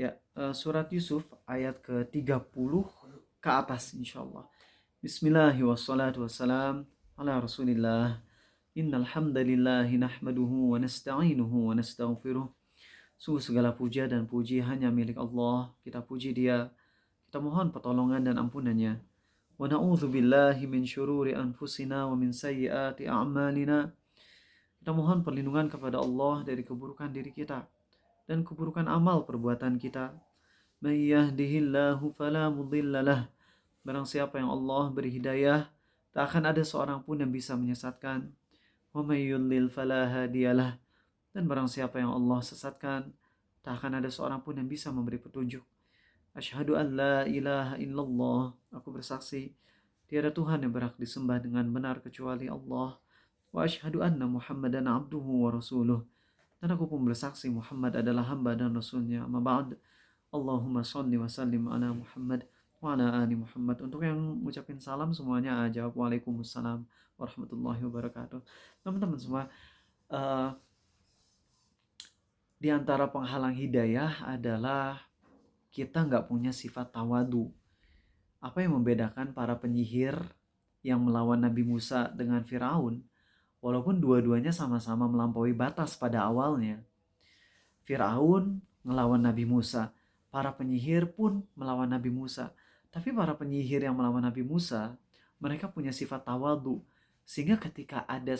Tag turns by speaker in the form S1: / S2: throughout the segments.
S1: Ya, surat Yusuf ayat ke-30 ke atas insyaallah. Bismillahirrahmanirrahim wassalatu wassalam ala Rasulillah. Innal hamdalillahi nahmaduhu wa nasta'inuhu wa nastaghfiruh. Sungguh segala puja dan puji hanya milik Allah. Kita puji Dia, kita mohon pertolongan dan ampunannya. Wa na'udzu billahi min syururi anfusina wa min sayyiati a'malina. Kita mohon perlindungan kepada Allah dari keburukan diri kita dan keburukan amal perbuatan kita. May yahdihillahu fala mudhillalah. Barang siapa yang Allah beri hidayah, tak akan ada seorang pun yang bisa menyesatkan. Wa may yudlil fala hadiyalah. Dan barang siapa yang Allah sesatkan, tak akan ada seorang pun yang bisa memberi petunjuk. Asyhadu an la ilaha illallah. Aku bersaksi tiada Tuhan yang berhak disembah dengan benar kecuali Allah. Wa asyhadu anna Muhammadan abduhu wa rasuluh. Dan aku pun bersaksi Muhammad adalah hamba dan rasulnya. Amma ba'd. Allahumma sholli wa sallim ala Muhammad wa ala ali Muhammad. Untuk yang ngucapin salam semuanya jawab waalaikumsalam warahmatullahi wabarakatuh. Teman-teman semua, uh, di antara penghalang hidayah adalah kita nggak punya sifat tawadu. Apa yang membedakan para penyihir yang melawan Nabi Musa dengan Firaun? Walaupun dua-duanya sama-sama melampaui batas pada awalnya. Firaun ngelawan Nabi Musa, para penyihir pun melawan Nabi Musa. Tapi para penyihir yang melawan Nabi Musa, mereka punya sifat tawadu. Sehingga ketika ada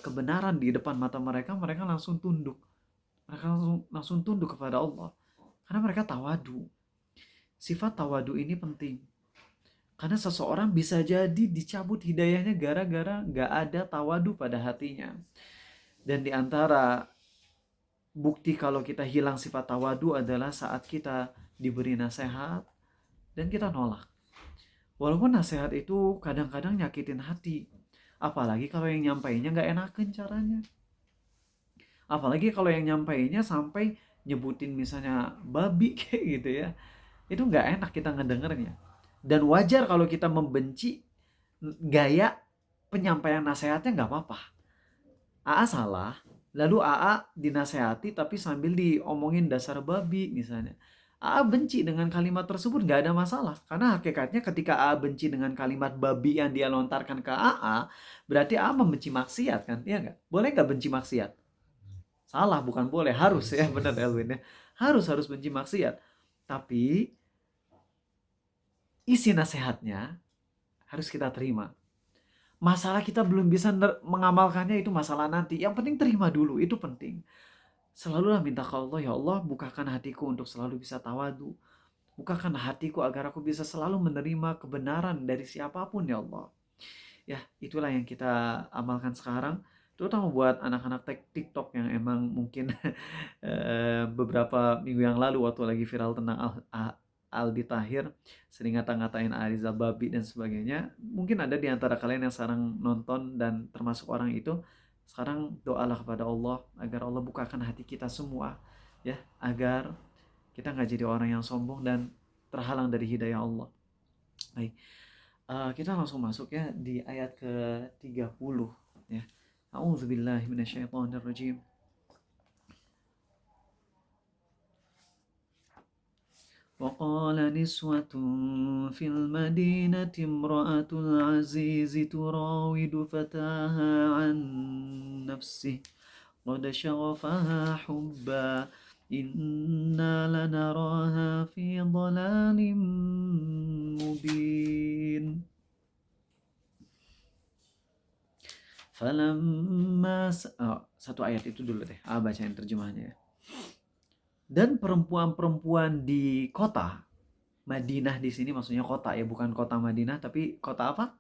S1: kebenaran di depan mata mereka, mereka langsung tunduk. Mereka langsung tunduk kepada Allah. Karena mereka tawadu. Sifat tawadu ini penting. Karena seseorang bisa jadi dicabut hidayahnya gara-gara gak ada tawadu pada hatinya. Dan di antara bukti kalau kita hilang sifat tawadu adalah saat kita diberi nasihat dan kita nolak. Walaupun nasihat itu kadang-kadang nyakitin hati. Apalagi kalau yang nyampainya gak enakan caranya. Apalagi kalau yang nyampainya sampai nyebutin misalnya babi kayak gitu ya. Itu gak enak kita ngedengernya. Dan wajar kalau kita membenci gaya penyampaian nasihatnya gak apa-apa. AA salah, lalu AA dinasehati tapi sambil diomongin dasar babi misalnya. AA benci dengan kalimat tersebut gak ada masalah. Karena hakikatnya ketika AA benci dengan kalimat babi yang dia lontarkan ke AA, berarti AA membenci maksiat kan? Iya gak? Boleh gak benci maksiat? Salah, bukan boleh. Harus ya, benar Elwin ya. Harus benci maksiat. Tapi isi nasihatnya harus kita terima. Masalah kita belum bisa mengamalkannya itu masalah nanti. Yang penting terima dulu, itu penting. Selalulah minta ke Allah, ya Allah bukakan hatiku untuk selalu bisa tawadu. Bukakan hatiku agar aku bisa selalu menerima kebenaran dari siapapun ya Allah. Ya, itulah yang kita amalkan sekarang. Terutama buat anak-anak TikTok yang emang mungkin beberapa minggu yang lalu waktu lagi viral tentang Aldi Tahir sering ngata-ngatain Ariza babi dan sebagainya. Mungkin ada di antara kalian yang sekarang nonton dan termasuk orang itu. Sekarang doalah kepada Allah agar Allah bukakan hati kita semua ya, agar kita nggak jadi orang yang sombong dan terhalang dari hidayah Allah. Baik, kita langsung masuk ya di ayat ke-30 ya. A'udzubillahi minasyaitonirrajim. وقال نسوة في المدينة امرأة العزيز تراود فتاها عن نفسه قد شغفها حبا إنا لنراها في ضلال مبين فلما satu ayat itu dulu deh, bacain terjemahnya ya. Dan perempuan-perempuan di kota Madinah, di sini maksudnya kota ya, bukan kota Madinah tapi kota apa?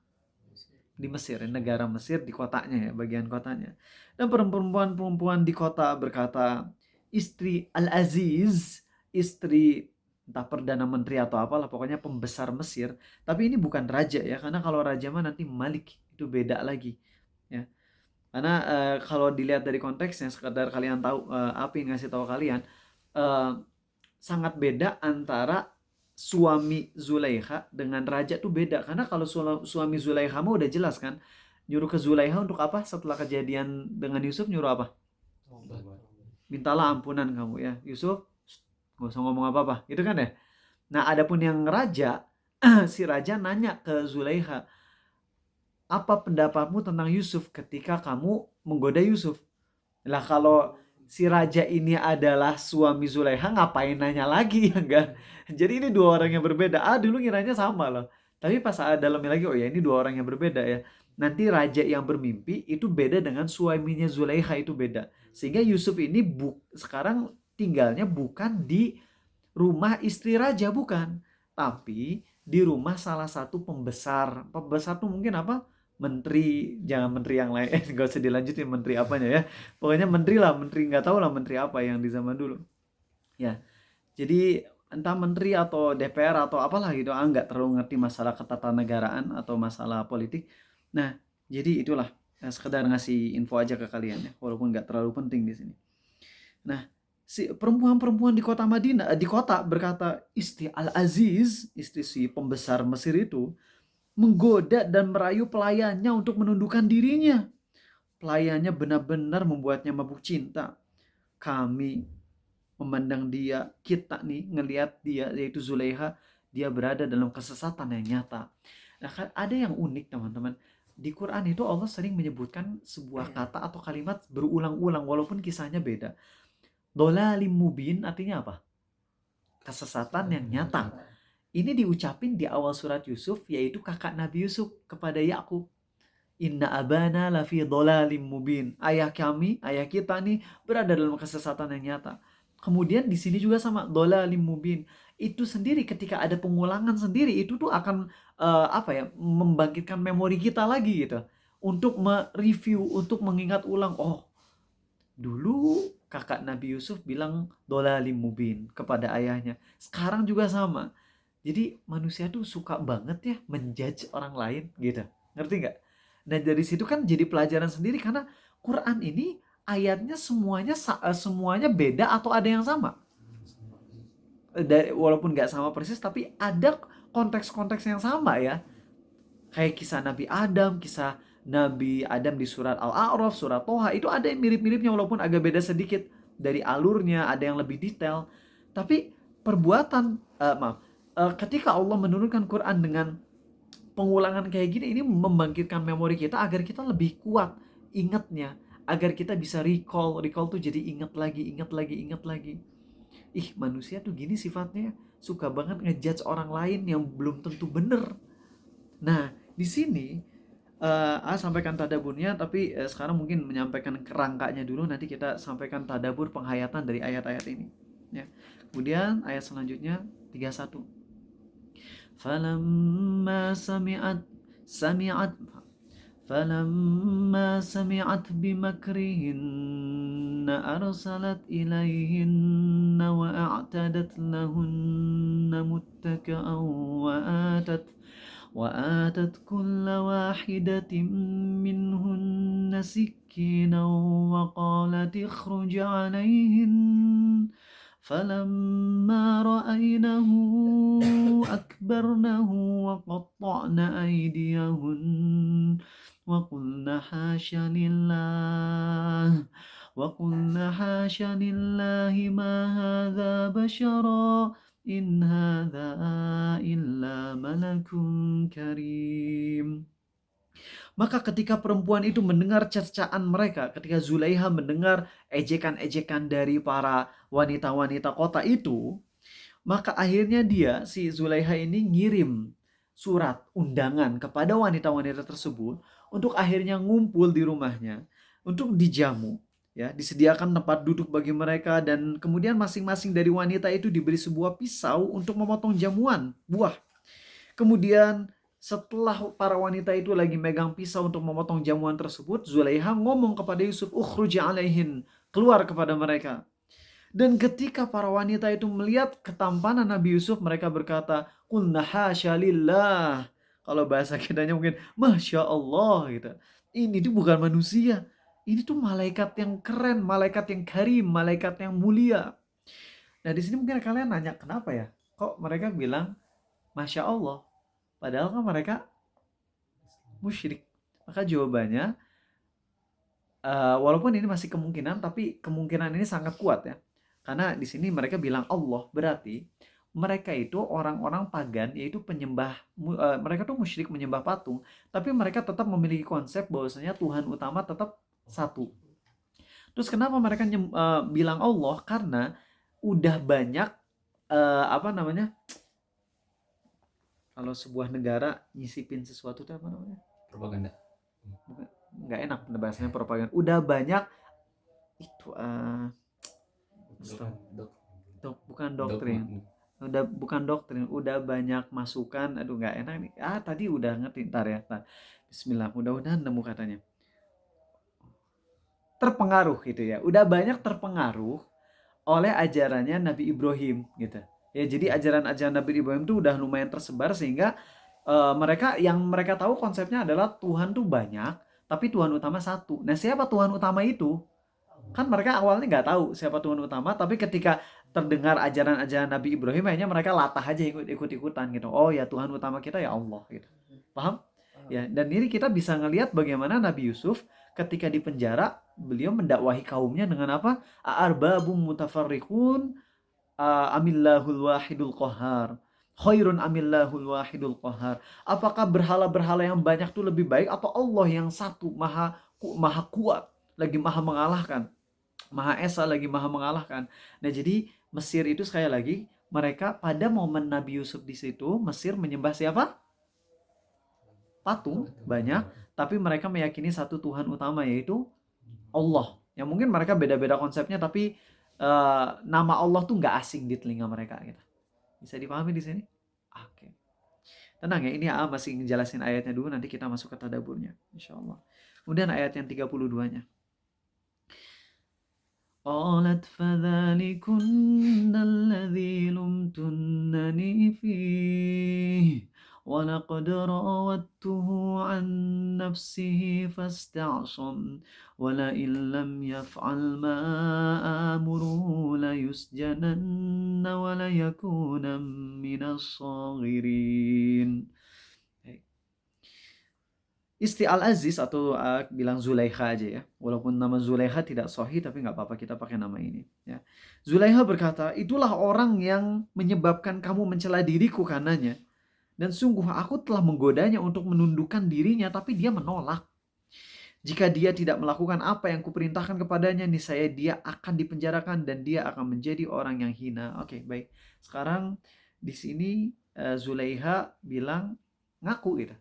S1: Di Mesir, negara Mesir, di kotanya ya, bagian kotanya. Dan perempuan-perempuan di kota berkata, istri Al-Aziz, istri entah perdana menteri atau apalah, pokoknya pembesar Mesir. Tapi ini bukan raja ya, karena kalau raja mah nanti Malik, itu beda lagi ya. Karena kalau dilihat dari konteksnya, sekedar kalian tahu, apa yang ngasih tahu kalian, sangat beda antara suami Zulaikha dengan raja tuh beda. Karena kalau suami Zulaikha mah udah jelas kan, nyuruh ke Zulaikha untuk apa? Setelah kejadian dengan Yusuf nyuruh apa? Mintalah ampunan kamu ya Yusuf, Gak usah ngomong apa-apa, gitu kan ya. Nah, adapun yang raja, si raja nanya ke Zulaiha, apa pendapatmu tentang Yusuf ketika kamu menggoda Yusuf? Lah kalau si raja ini adalah suami Zulaiha, ngapain nanya lagi ya enggak? Jadi ini dua orang yang berbeda. Dulu ngiranya sama loh. Tapi pas dalamnya lagi, oh ya ini dua orang yang berbeda ya. Nanti raja yang bermimpi itu beda dengan suaminya Zulaiha, itu beda. Sehingga Yusuf ini sekarang tinggalnya bukan di rumah istri raja, bukan. Tapi di rumah salah satu pembesar. Pembesar tuh mungkin apa? Menteri, jangan menteri yang lain, gak usah dilanjutin menteri apanya ya. Pokoknya menteri lah, menteri nggak tahu lah menteri apa yang di zaman dulu. Ya, jadi entah menteri atau DPR atau apalah gitu, nggak terlalu ngerti masalah ketatanegaraan atau masalah politik. Nah, jadi itulah sekedar ngasih info aja ke kalian ya, walaupun nggak terlalu penting di sini. Nah, si perempuan-perempuan di kota Madinah, di kota berkata, istri Al-Aziz, istri si pembesar Mesir itu, menggoda dan merayu pelayannya untuk menundukkan dirinya. Pelayannya benar-benar membuatnya mabuk cinta. Kami memandang dia, kita nih ngelihat dia, yaitu Zulaiha, dia berada dalam kesesatan yang nyata. Nah, kan ada yang unik teman-teman. Di Quran itu Allah sering menyebutkan sebuah kata atau kalimat berulang-ulang walaupun kisahnya beda. Dolalim mubin artinya apa? Kesesatan yang nyata. Ini diucapin di awal surat Yusuf, yaitu kakak Nabi Yusuf kepada Yakub. Inna abana lafi dolalim mubin. Ayah kami, ayah kita nih berada dalam kesesatan yang nyata. Kemudian di sini juga sama dolalim mubin. Itu sendiri ketika ada pengulangan sendiri itu tuh akan membangkitkan memori kita lagi gitu. Untuk mereview, untuk mengingat ulang, oh dulu kakak Nabi Yusuf bilang dolalim mubin kepada ayahnya. Sekarang juga sama. Jadi manusia tuh suka banget ya menjudge orang lain gitu. Ngerti nggak? Dan dari situ kan jadi pelajaran sendiri karena Quran ini ayatnya semuanya beda atau ada yang sama. Walaupun nggak sama persis tapi ada konteks-konteks yang sama ya. Kayak kisah Nabi Adam, kisah Nabi Adam di surat Al-A'raf, surat Toha, itu ada yang mirip-miripnya walaupun agak beda sedikit dari alurnya, ada yang lebih detail. Tapi perbuatan, ketika Allah menurunkan Quran dengan pengulangan kayak gini, ini membangkitkan memori kita agar kita lebih kuat ingatnya, agar kita bisa recall tuh jadi ingat lagi, ingat lagi, ingat lagi. Manusia tuh gini sifatnya, suka banget ngejudge orang lain yang belum tentu bener. Nah, di sini sampaikan tadaburnya, tapi sekarang mungkin menyampaikan kerangkanya dulu, nanti kita sampaikan tadabur penghayatan dari ayat-ayat ini. Ya. Kemudian ayat selanjutnya 31. Falamma sami'at bimakrihinna arsalat ilaihinna wa a'tadat lahunna muttaka'an وآتت كل واحدة منهن سكينا وقالت اخرج عليهن فلما رأينه أكبرنه وقطعن أيديهن وقلن حاشا لله ما هذا بشرا in hadza illa malakun karim. Maka ketika perempuan itu mendengar cercaan mereka, ketika Zulaiha mendengar ejekan-ejekan dari para wanita-wanita kota itu, maka akhirnya si Zulaiha ini ngirim surat undangan kepada wanita-wanita tersebut untuk akhirnya ngumpul di rumahnya untuk dijamu. Ya, disediakan tempat duduk bagi mereka dan kemudian masing-masing dari wanita itu diberi sebuah pisau untuk memotong jamuan buah. Kemudian setelah para wanita itu lagi megang pisau untuk memotong jamuan tersebut, Zulaiha ngomong kepada Yusuf, "Ukhruj alaihin," keluar kepada mereka. Dan ketika para wanita itu melihat ketampanan Nabi Yusuf, mereka berkata, "Qulna hasya lillah." Kalau bahasa kitanya mungkin, "Masya Allah," gitu. Ini tuh bukan manusia. Ini tuh malaikat yang keren, malaikat yang karim, malaikat yang mulia. Nah di sini mungkin kalian nanya, kenapa ya? Kok mereka bilang Masya Allah? Padahal kan mereka musyrik. Maka jawabannya, walaupun ini masih kemungkinan, tapi kemungkinan ini sangat kuat ya. Karena di sini mereka bilang Allah, berarti mereka itu orang-orang pagan, yaitu mereka tuh musyrik menyembah patung, tapi mereka tetap memiliki konsep bahwasanya Tuhan utama tetap satu. Terus kenapa mereka bilang Allah? Karena udah banyak apa namanya? Kalau sebuah negara nyisipin sesuatu itu apa namanya?
S2: Propaganda.
S1: Nggak enak bahasanya propaganda. Udah banyak itu bukan doktrin. Bukan doktrin, udah banyak masukan. Aduh nggak enak nih. Tadi udah ngerti, ntar ya. Bismillah, mudah-mudahan nemu katanya. Terpengaruh gitu ya. Udah banyak terpengaruh oleh ajarannya Nabi Ibrahim gitu. Ya, jadi ajaran-ajaran Nabi Ibrahim itu udah lumayan tersebar sehingga mereka tahu konsepnya adalah Tuhan tuh banyak, tapi Tuhan utama satu. Nah, siapa Tuhan utama itu? Kan mereka awalnya nggak tahu siapa Tuhan utama, tapi ketika terdengar ajaran-ajaran Nabi Ibrahim, akhirnya mereka latah aja ikut-ikutan gitu. Oh ya, Tuhan utama kita ya Allah gitu. Paham? Ya, dan ini kita bisa ngelihat bagaimana Nabi Yusuf ketika di penjara, beliau mendakwahi kaumnya dengan apa? A'arbabum mutafarriqun amillahul wahidul qahar. Khairun amillahul wahidul qahar. Apakah berhala-berhala yang banyak itu lebih baik atau Allah yang satu maha kuat, lagi maha mengalahkan? Maha Esa lagi maha mengalahkan. Nah, jadi Mesir itu sekali lagi, mereka pada momen Nabi Yusuf di situ, Mesir menyembah siapa? Patung banyak, tapi mereka meyakini satu Tuhan utama, yaitu Allah. Yang mungkin mereka beda-beda konsepnya, tapi nama Allah tuh nggak asing di telinga mereka gitu. Bisa dipahami di sini? Oke. Tenang ya, ini masih ngejelasin ayatnya dulu, nanti kita masuk ke tadaburnya, insya Allah. Kemudian ayat yang 32-nya. قالت فذلكن الذي لمتنني فيه ولقد راودته عن نفسه فاستعصم ولئن لم يفعل ما آمره ليسجنن وليكون من الصاغرين. Isti Al-Aziz atau bilang Zulaikha aja ya. Walaupun nama Zulaikha tidak sahih, tapi nggak apa-apa kita pakai nama ini. Ya. Zulaikha berkata, itulah orang yang menyebabkan kamu mencela diriku karenanya. Dan sungguh aku telah menggodanya untuk menundukkan dirinya, tapi dia menolak. Jika dia tidak melakukan apa yang kuperintahkan kepadanya, niscaya dia akan dipenjarakan dan dia akan menjadi orang yang hina. Oke, baik. Sekarang di sini Zulaikha bilang, ngaku gitu.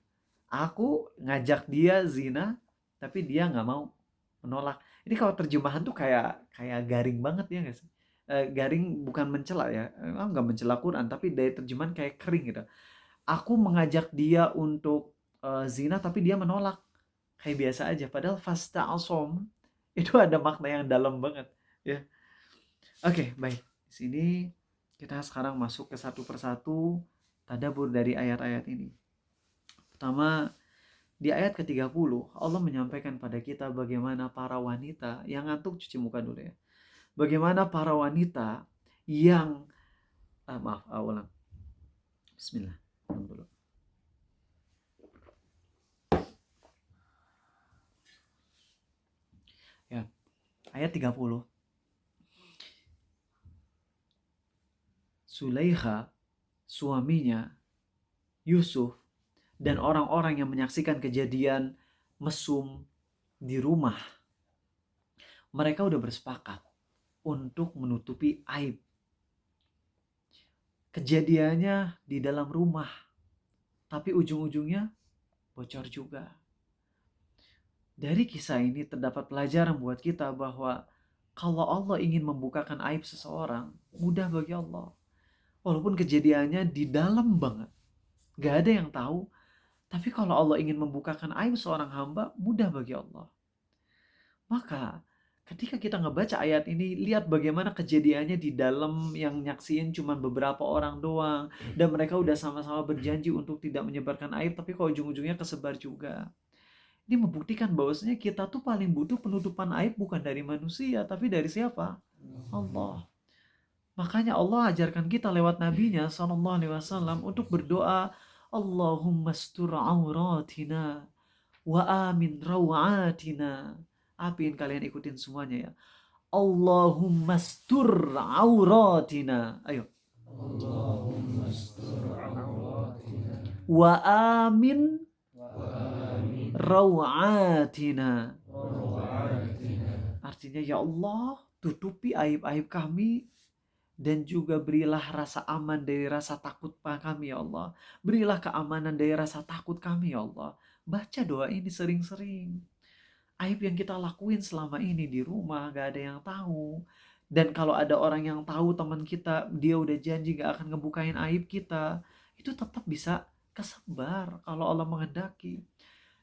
S1: Aku ngajak dia zina, tapi dia nggak mau, menolak. Ini kalau terjemahan tuh kayak garing banget ya nggak sih? Garing bukan mencela ya, nggak mencela Quran, tapi dari terjemahan kayak kering gitu. Aku mengajak dia untuk zina, tapi dia menolak. Kayak biasa aja. Padahal fasta asom itu ada makna yang dalam banget. Ya. Oke, baik. Di sini kita sekarang masuk ke satu persatu tadabbur dari ayat-ayat ini. Pertama, di ayat ke-30, Allah menyampaikan pada kita bagaimana para wanita yang ngantuk, cuci muka dulu ya. Bagaimana para wanita yang ulang. Bismillah. Dulu. Ya. Ayat 30. Zulaikha, suaminya Yusuf, dan orang-orang yang menyaksikan kejadian mesum di rumah, mereka udah bersepakat untuk menutupi aib. Kejadiannya di dalam rumah, tapi ujung-ujungnya bocor juga. Dari kisah ini terdapat pelajaran buat kita bahwa kalau Allah ingin membukakan aib seseorang, mudah bagi Allah. Walaupun kejadiannya di dalam banget, gak ada yang tahu. Tapi kalau Allah ingin membukakan aib seorang hamba, mudah bagi Allah. Maka ketika kita ngebaca ayat ini, lihat bagaimana kejadiannya di dalam, yang nyaksiin cuma beberapa orang doang. Dan mereka udah sama-sama berjanji untuk tidak menyebarkan aib, tapi kalau ujung-ujungnya kesebar juga. Ini membuktikan bahwasanya kita tuh paling butuh penutupan aib bukan dari manusia, tapi dari siapa? Allah. Makanya Allah ajarkan kita lewat nabinya sallallahu alaihi wasallam untuk berdoa, Allahumma astur auratina wa amin rawatina. Apin kalian ikutin semuanya ya. Allahumma stur auratina. Ayo.
S2: Allahumma astur auratina
S1: Wa amin
S2: wa amin
S1: rawatina.
S2: rawatina.
S1: Artinya ya Allah, tutupi aib-aib kami dan juga berilah rasa aman dari rasa takut kami ya Allah. Berilah keamanan dari rasa takut kami ya Allah. Baca doa ini sering-sering. Aib yang kita lakuin selama ini di rumah gak ada yang tahu. Dan kalau ada orang yang tahu, teman kita, dia udah janji gak akan ngebukain aib kita, itu tetap bisa kesebar kalau Allah menghendaki.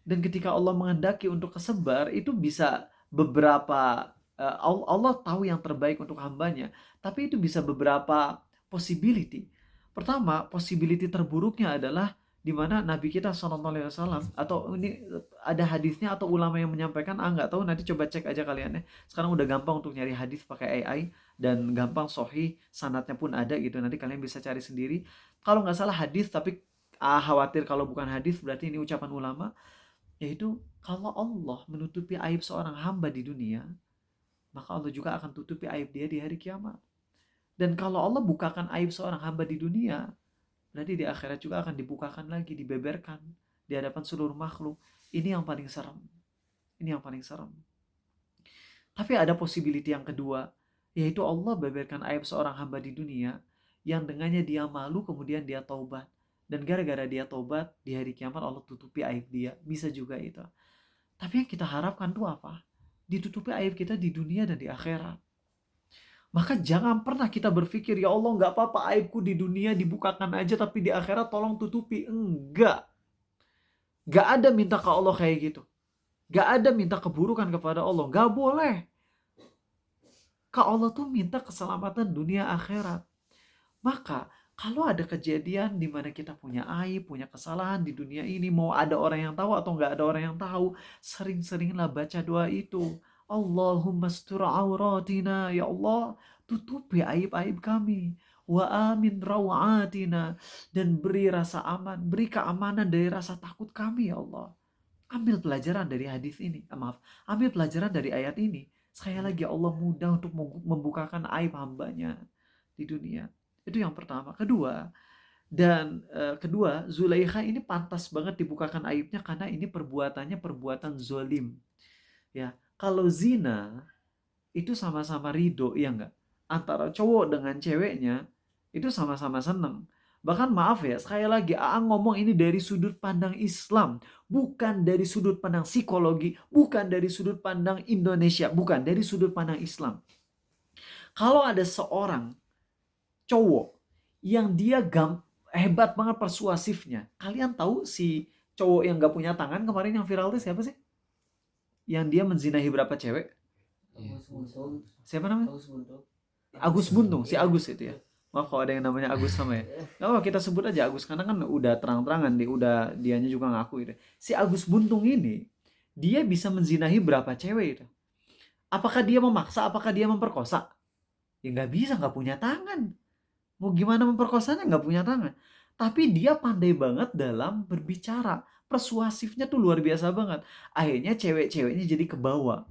S1: Dan ketika Allah menghendaki untuk kesebar, itu bisa beberapa, Allah tahu yang terbaik untuk hambanya, tapi itu bisa beberapa possibility. Pertama, possibility terburuknya adalah di mana Nabi kita SAW, atau ini ada hadisnya atau ulama yang menyampaikan, nggak tahu, nanti coba cek aja kalian ya. Sekarang udah gampang untuk nyari hadis pakai AI dan gampang, sahih, sanadnya pun ada gitu. Nanti kalian bisa cari sendiri. Kalau nggak salah hadis, tapi khawatir kalau bukan hadis berarti ini ucapan ulama, yaitu kalau Allah menutupi aib seorang hamba di dunia, maka Allah juga akan tutupi aib dia di hari kiamat. Dan kalau Allah bukakan aib seorang hamba di dunia, berarti di akhirat juga akan dibukakan lagi, dibeberkan di hadapan seluruh makhluk. Ini yang paling serem. Ini yang paling serem. Tapi ada possibility yang kedua, yaitu Allah beberkan aib seorang hamba di dunia, yang dengannya dia malu, kemudian dia taubat. Dan gara-gara dia taubat, di hari kiamat Allah tutupi aib dia. Bisa juga itu. Tapi yang kita harapkan tuh apa? Ditutupi aib kita di dunia dan di akhirat. Maka jangan pernah kita berpikir, ya Allah gak apa-apa aibku di dunia dibukakan aja, tapi di akhirat tolong tutupi. Enggak. Gak ada minta ke Allah kayak gitu. Gak ada minta keburukan kepada Allah. Gak boleh. Ke Allah tuh minta keselamatan dunia akhirat. Maka kalau ada kejadian di mana kita punya aib, punya kesalahan di dunia ini, mau ada orang yang tahu atau nggak ada orang yang tahu, sering-seringlah baca doa itu. Allahumma astur auratina, ya Allah, tutupi aib-aib kami. Wa amin rawatina, dan beri rasa aman, beri keamanan dari rasa takut kami, ya Allah. Ambil pelajaran dari hadis ini. Ambil pelajaran dari ayat ini. Sekali lagi, Allah mudah untuk membukakan aib hambanya di dunia. Itu yang pertama. Kedua, Zulaikha ini pantas banget dibukakan aibnya karena ini perbuatannya perbuatan zolim. Ya, kalau zina itu sama-sama ridho, ya enggak? Antara cowok dengan ceweknya itu sama-sama seneng. Bahkan maaf ya, sekali lagi Aang ngomong ini dari sudut pandang Islam, bukan dari sudut pandang psikologi, bukan dari sudut pandang Indonesia, bukan dari sudut pandang Islam. Kalau ada seorang cowok yang dia hebat banget persuasifnya. Kalian tahu si cowok yang gak punya tangan kemarin yang viral itu siapa sih? Yang dia menzinahi berapa cewek? Siapa namanya? Agus Buntung, si Agus itu ya. Maaf kalau ada yang namanya Agus sama ya. Kalau kita sebut aja Agus karena kan udah terang-terangan nih, udah dianya juga ngaku itu. Si Agus Buntung ini dia bisa menzinahi berapa cewek itu? Apakah dia memaksa? Apakah dia memperkosa? Ya nggak bisa, nggak punya tangan. Mau gimana memperkosanya, nggak punya tangan. Tapi dia pandai banget dalam berbicara. Persuasifnya tuh luar biasa banget. Akhirnya cewek-ceweknya jadi kebawa.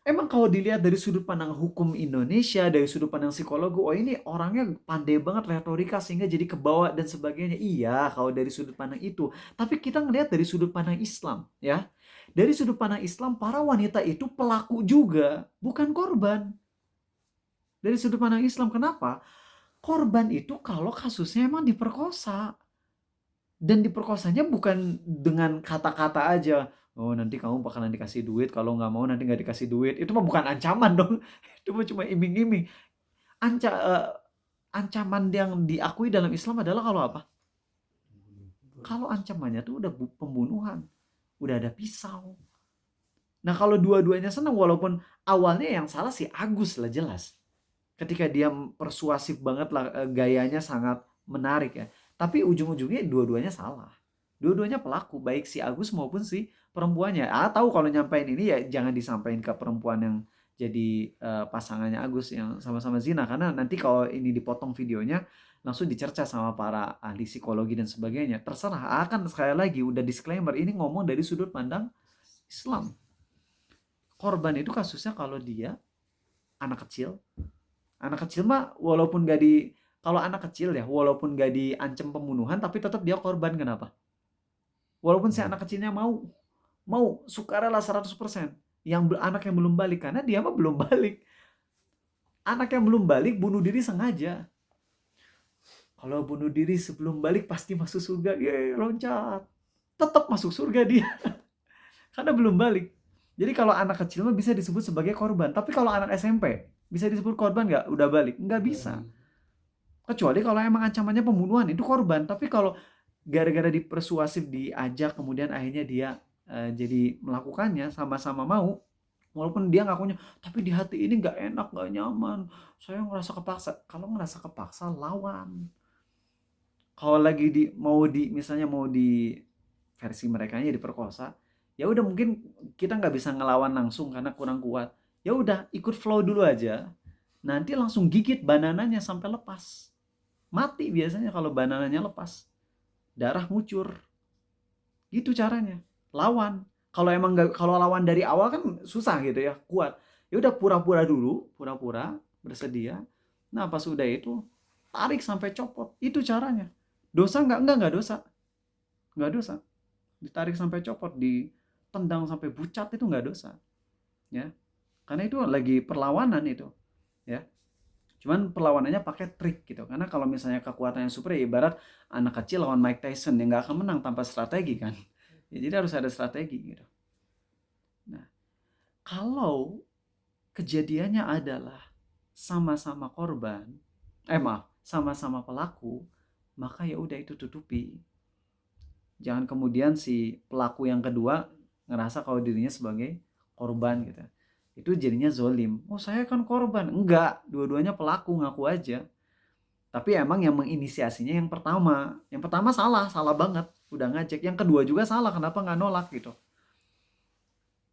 S1: Emang kalau dilihat dari sudut pandang hukum Indonesia, dari sudut pandang psikologi, oh ini orangnya pandai banget retorika sehingga jadi kebawa dan sebagainya. Iya, kalau dari sudut pandang itu. Tapi kita ngelihat dari sudut pandang Islam, ya. Dari sudut pandang Islam, para wanita itu pelaku juga, bukan korban. Dari sudut pandang Islam, kenapa? Korban itu kalau kasusnya emang diperkosa. Dan diperkosanya bukan dengan kata-kata aja. Oh nanti kamu bakalan dikasih duit, kalau nggak mau nanti nggak dikasih duit. Itu mah bukan ancaman dong. Itu mah cuma iming-iming. Ancaman yang diakui dalam Islam adalah kalau apa? Kalau ancamannya tuh udah pembunuhan. Udah ada pisau. Nah kalau dua-duanya senang, walaupun awalnya yang salah si Agus lah jelas. Ketika dia persuasif banget lah, gayanya sangat menarik ya. Tapi ujung-ujungnya dua-duanya salah. Dua-duanya pelaku, baik si Agus maupun si perempuannya. Tahu kalau nyampein ini ya jangan disampaikan ke perempuan yang jadi pasangannya Agus yang sama-sama zina. Karena nanti kalau ini dipotong videonya, langsung dicerca sama para ahli psikologi dan sebagainya. Terserah, akan sekali lagi udah disclaimer, ini ngomong dari sudut pandang Islam. Korban itu kasusnya kalau dia Anak kecil mah kalau anak kecil ya, walaupun gak diancam pembunuhan tapi tetap dia korban. Kenapa? Walaupun si anak kecilnya mau sukarela 100%, anak yang belum balik, karena dia mah belum balik. Anak yang belum balik bunuh diri sengaja. Kalau bunuh diri sebelum balik pasti masuk surga, loncat. Tetap masuk surga dia karena belum balik. Jadi kalau anak kecil mah bisa disebut sebagai korban. Tapi kalau anak SMP bisa disebut korban nggak? Udah balik? Nggak bisa. Kecuali kalau emang ancamannya pembunuhan, itu korban. Tapi kalau gara-gara dipersuasif, diajak, kemudian akhirnya dia jadi melakukannya, sama-sama mau, walaupun dia ngakunya, tapi di hati ini nggak enak, nggak nyaman, saya ngerasa kepaksa. Kalau ngerasa kepaksa, lawan. Kalau lagi misalnya mau di versi mereka diperkosa, ya udah, mungkin kita nggak bisa ngelawan langsung karena kurang kuat. Ya udah, ikut flow dulu aja. Nanti langsung gigit banananya sampai lepas. Mati biasanya kalau banananya lepas. Darah ngucur. Gitu caranya. Lawan. Kalau lawan dari awal kan susah gitu ya, kuat. Ya udah, pura-pura dulu, pura-pura bersedia. Nah, pas udah itu tarik sampai copot. Itu caranya. Dosa enggak dosa. Enggak dosa. Ditarik sampai copot, ditendang sampai bucat, itu enggak dosa. Ya. Karena itu lagi perlawanan itu, ya. Cuman perlawanannya pakai trik gitu. Karena kalau misalnya kekuatannya super, ya ibarat anak kecil lawan Mike Tyson, yang nggak akan menang tanpa strategi kan. Ya, jadi harus ada strategi gitu. Nah, kalau kejadiannya adalah sama-sama korban, sama-sama pelaku, maka ya udah, itu tutupi. Jangan kemudian si pelaku yang kedua ngerasa kalau dirinya sebagai korban gitu. Itu jadinya zolim. Oh, saya kan korban. Enggak, dua-duanya pelaku, ngaku aja. Tapi emang yang menginisiasinya yang pertama. Yang pertama salah banget. Udah ngajak. Yang kedua juga salah, kenapa nggak nolak gitu.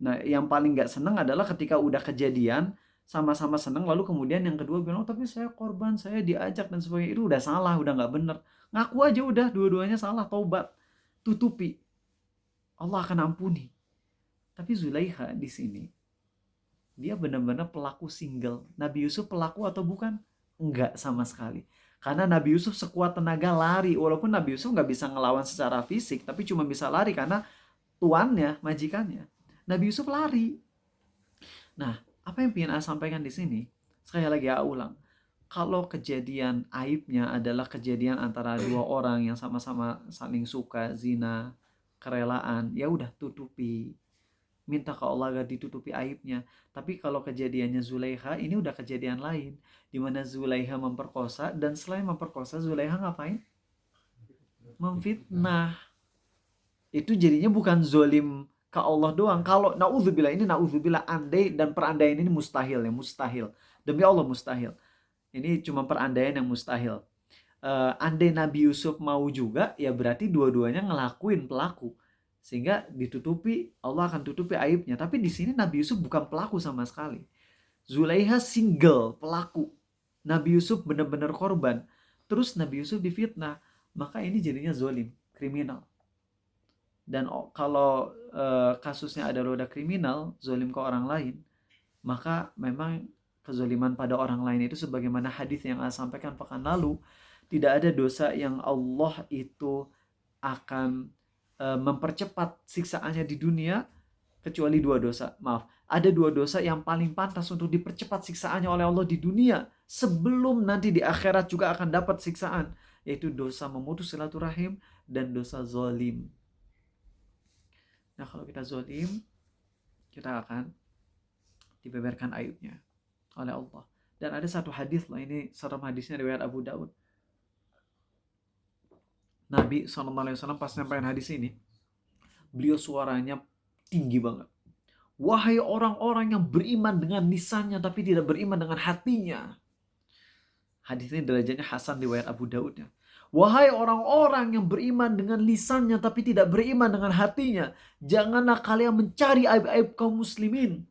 S1: Nah, yang paling nggak seneng adalah ketika udah kejadian, sama-sama seneng, lalu kemudian yang kedua bilang, oh, tapi saya korban, saya diajak dan sebagainya. Itu udah salah, udah nggak bener. Ngaku aja udah, dua-duanya salah, taubat. Tutupi. Allah akan ampuni. Tapi Zulaiha di sini, dia benar-benar pelaku single. Nabi Yusuf pelaku atau bukan? Enggak sama sekali. Karena Nabi Yusuf sekuat tenaga lari. Walaupun Nabi Yusuf nggak bisa ngelawan secara fisik, tapi cuma bisa lari karena tuannya, majikannya. Nabi Yusuf lari. Nah, apa yang ingin saya sampaikan di sini? Sekali lagi saya ulang. Kalau kejadian aibnya adalah kejadian antara dua orang yang sama-sama saling suka, zina, kerelaan, ya udah, tutupi. Minta ke Allah agar ditutupi aibnya. Tapi kalau kejadiannya Zulaiha, ini udah kejadian lain, di mana Zulaiha memperkosa, dan selain memperkosa, Zulaiha ngapain? Memfitnah. Itu jadinya bukan zolim ke Allah doang. Kalau na'udzubillah, andai, dan perandaian ini mustahil ya, mustahil. Demi Allah mustahil. Ini cuma perandaian yang mustahil. Andai Nabi Yusuf mau juga, ya berarti dua-duanya ngelakuin pelaku. Sehingga ditutupi, Allah akan tutupi aibnya. Tapi di sini Nabi Yusuf bukan pelaku sama sekali. Zulaiha single, pelaku. Nabi Yusuf benar-benar korban. Terus Nabi Yusuf difitnah. Maka ini jadinya zolim, kriminal. Dan kalau kasusnya adalah udah kriminal, zolim ke orang lain, maka memang kezoliman pada orang lain itu, sebagaimana hadis yang saya sampaikan pekan lalu, tidak ada dosa yang Allah itu akan mempercepat siksaannya di dunia kecuali dua dosa. Ada dua dosa yang paling pantas untuk dipercepat siksaannya oleh Allah di dunia sebelum nanti di akhirat juga akan dapat siksaan, yaitu dosa memutus silaturahim dan dosa zolim. Nah, kalau kita zolim, kita akan dibeberkan aibnya oleh Allah. Dan ada satu hadis loh, ini serem hadisnya, riwayat Abu Daud. Nabi SAW pas nyampaikan hadis ini, beliau suaranya tinggi banget. Wahai orang-orang yang beriman dengan lisannya tapi tidak beriman dengan hatinya. Hadis ini derajatnya hasan, riwayat Abu Daud ya. Wahai orang-orang yang beriman dengan lisannya tapi tidak beriman dengan hatinya, janganlah kalian mencari aib-aib kaum muslimin.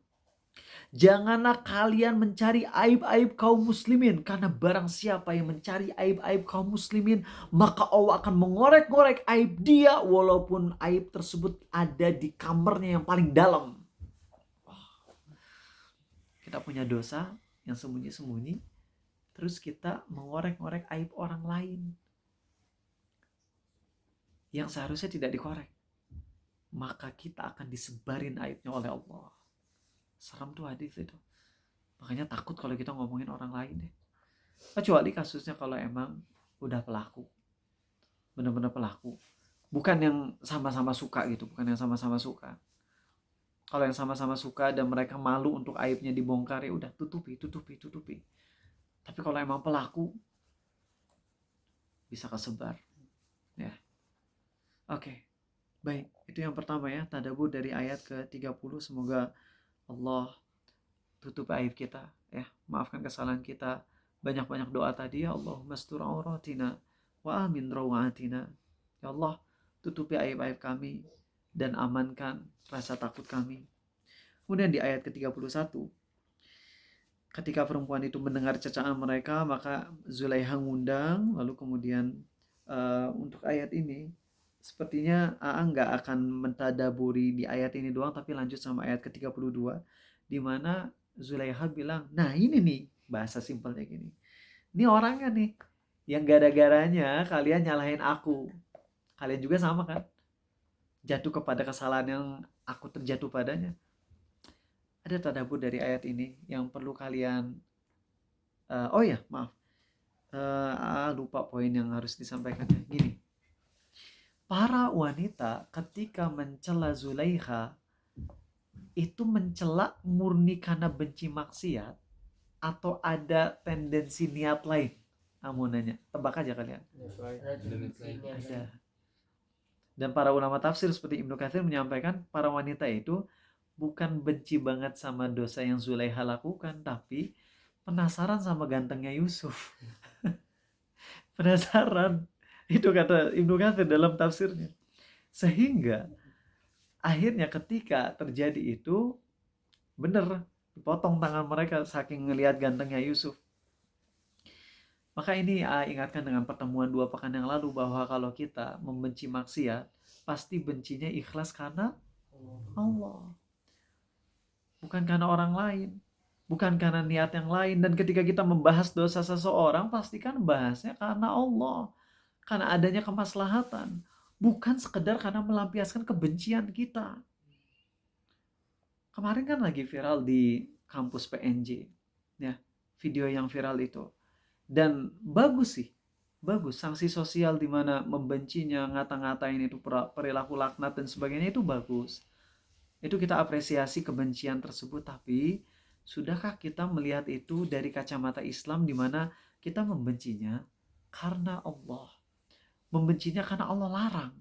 S1: Janganlah kalian mencari aib-aib kaum muslimin, karena barang siapa yang mencari aib-aib kaum muslimin, maka Allah akan mengorek-ngorek aib dia walaupun aib tersebut ada di kamarnya yang paling dalam. Kita punya dosa, yang sembunyi-sembunyi, terus kita mengorek-ngorek aib orang lain yang seharusnya tidak dikorek, maka kita akan disebarin aibnya oleh Allah. Serem tuh hadis itu. Makanya takut kalau kita ngomongin orang lain deh. Kecuali kasusnya kalau emang udah pelaku, benar-benar pelaku, bukan yang sama-sama suka gitu, bukan yang sama-sama suka. Kalau yang sama-sama suka dan mereka malu untuk aibnya dibongkar, ya udah tutupi. Tapi kalau emang pelaku, bisa kesebar. Ya. Oke. Baik, itu yang pertama ya, tadabbur dari ayat ke-30. Semoga Allah tutup aib kita, ya, maafkan kesalahan kita. Banyak-banyak doa tadi ya, Allahumma astur auratina wa amin rawatina. Ya Allah, tutupi aib-aib kami dan amankan rasa takut kami. Kemudian di ayat ke-31, ketika perempuan itu mendengar cacaan mereka, maka Zulaiha ngundang. Lalu kemudian untuk ayat ini, sepertinya AA nggak akan mentadaburi di ayat ini doang, tapi lanjut sama ayat ke-32, di mana Zulaiha bilang, nah ini nih, bahasa simpelnya gini, ini orangnya nih, yang gara-garanya kalian nyalahin aku. Kalian juga sama kan? Jatuh kepada kesalahan yang aku terjatuh padanya. Ada tadabbur dari ayat ini yang perlu kalian oh ya maaf, lupa poin yang harus disampaikannya. Gini, para wanita ketika mencela Zulaiha itu mencela murni karena benci maksiat atau ada tendensi niat lain? Mau nanya, tebak aja kalian. Ada. Dan para ulama tafsir seperti Ibnu Katsir menyampaikan para wanita itu bukan benci banget sama dosa yang Zulaiha lakukan, tapi penasaran sama gantengnya Yusuf. Penasaran. Itu kata Ibnu Katsir dalam tafsirnya. Sehingga akhirnya ketika terjadi itu, bener, dipotong tangan mereka saking ngelihat gantengnya Yusuf. Maka ini ingatkan dengan pertemuan 2 pekan yang lalu bahwa kalau kita membenci maksiat, pasti bencinya ikhlas karena Allah. Bukan karena orang lain, bukan karena niat yang lain. Dan ketika kita membahas dosa seseorang, pastikan bahasnya karena Allah, karena adanya kemaslahatan, bukan sekedar karena melampiaskan kebencian kita. Kemarin kan lagi viral di kampus PNJ, ya, video yang viral itu. Dan bagus sih, bagus, sanksi sosial di mana membencinya, ngata-ngatain itu perilaku laknat dan sebagainya, itu bagus. Itu kita apresiasi kebencian tersebut, tapi sudahkah kita melihat itu dari kacamata Islam di mana kita membencinya karena Allah? Membencinya karena Allah larang.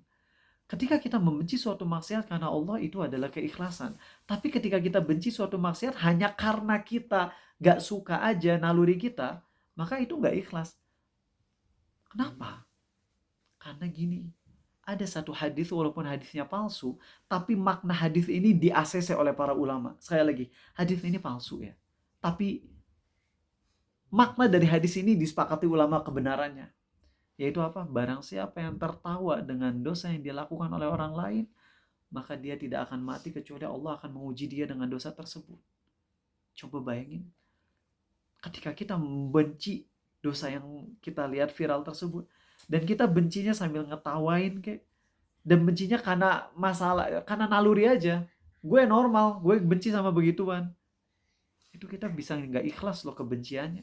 S1: Ketika kita membenci suatu maksiat karena Allah, itu adalah keikhlasan. Tapi ketika kita benci suatu maksiat hanya karena kita gak suka aja naluri kita, maka itu gak ikhlas. Kenapa? Karena gini, ada satu hadis walaupun hadisnya palsu, tapi makna hadis ini di-ACC oleh para ulama. Sekali lagi, hadis ini palsu ya. Tapi makna dari hadis ini disepakati ulama kebenarannya. Yaitu apa? Barang siapa yang tertawa dengan dosa yang dilakukan oleh orang lain, maka dia tidak akan mati kecuali Allah akan menguji dia dengan dosa tersebut. Coba bayangin, ketika kita membenci dosa yang kita lihat viral tersebut, dan kita bencinya sambil ngetawain kayak, dan bencinya karena masalah, karena naluri aja, gue normal, gue benci sama begituan, itu kita bisa nggak ikhlas loh kebenciannya.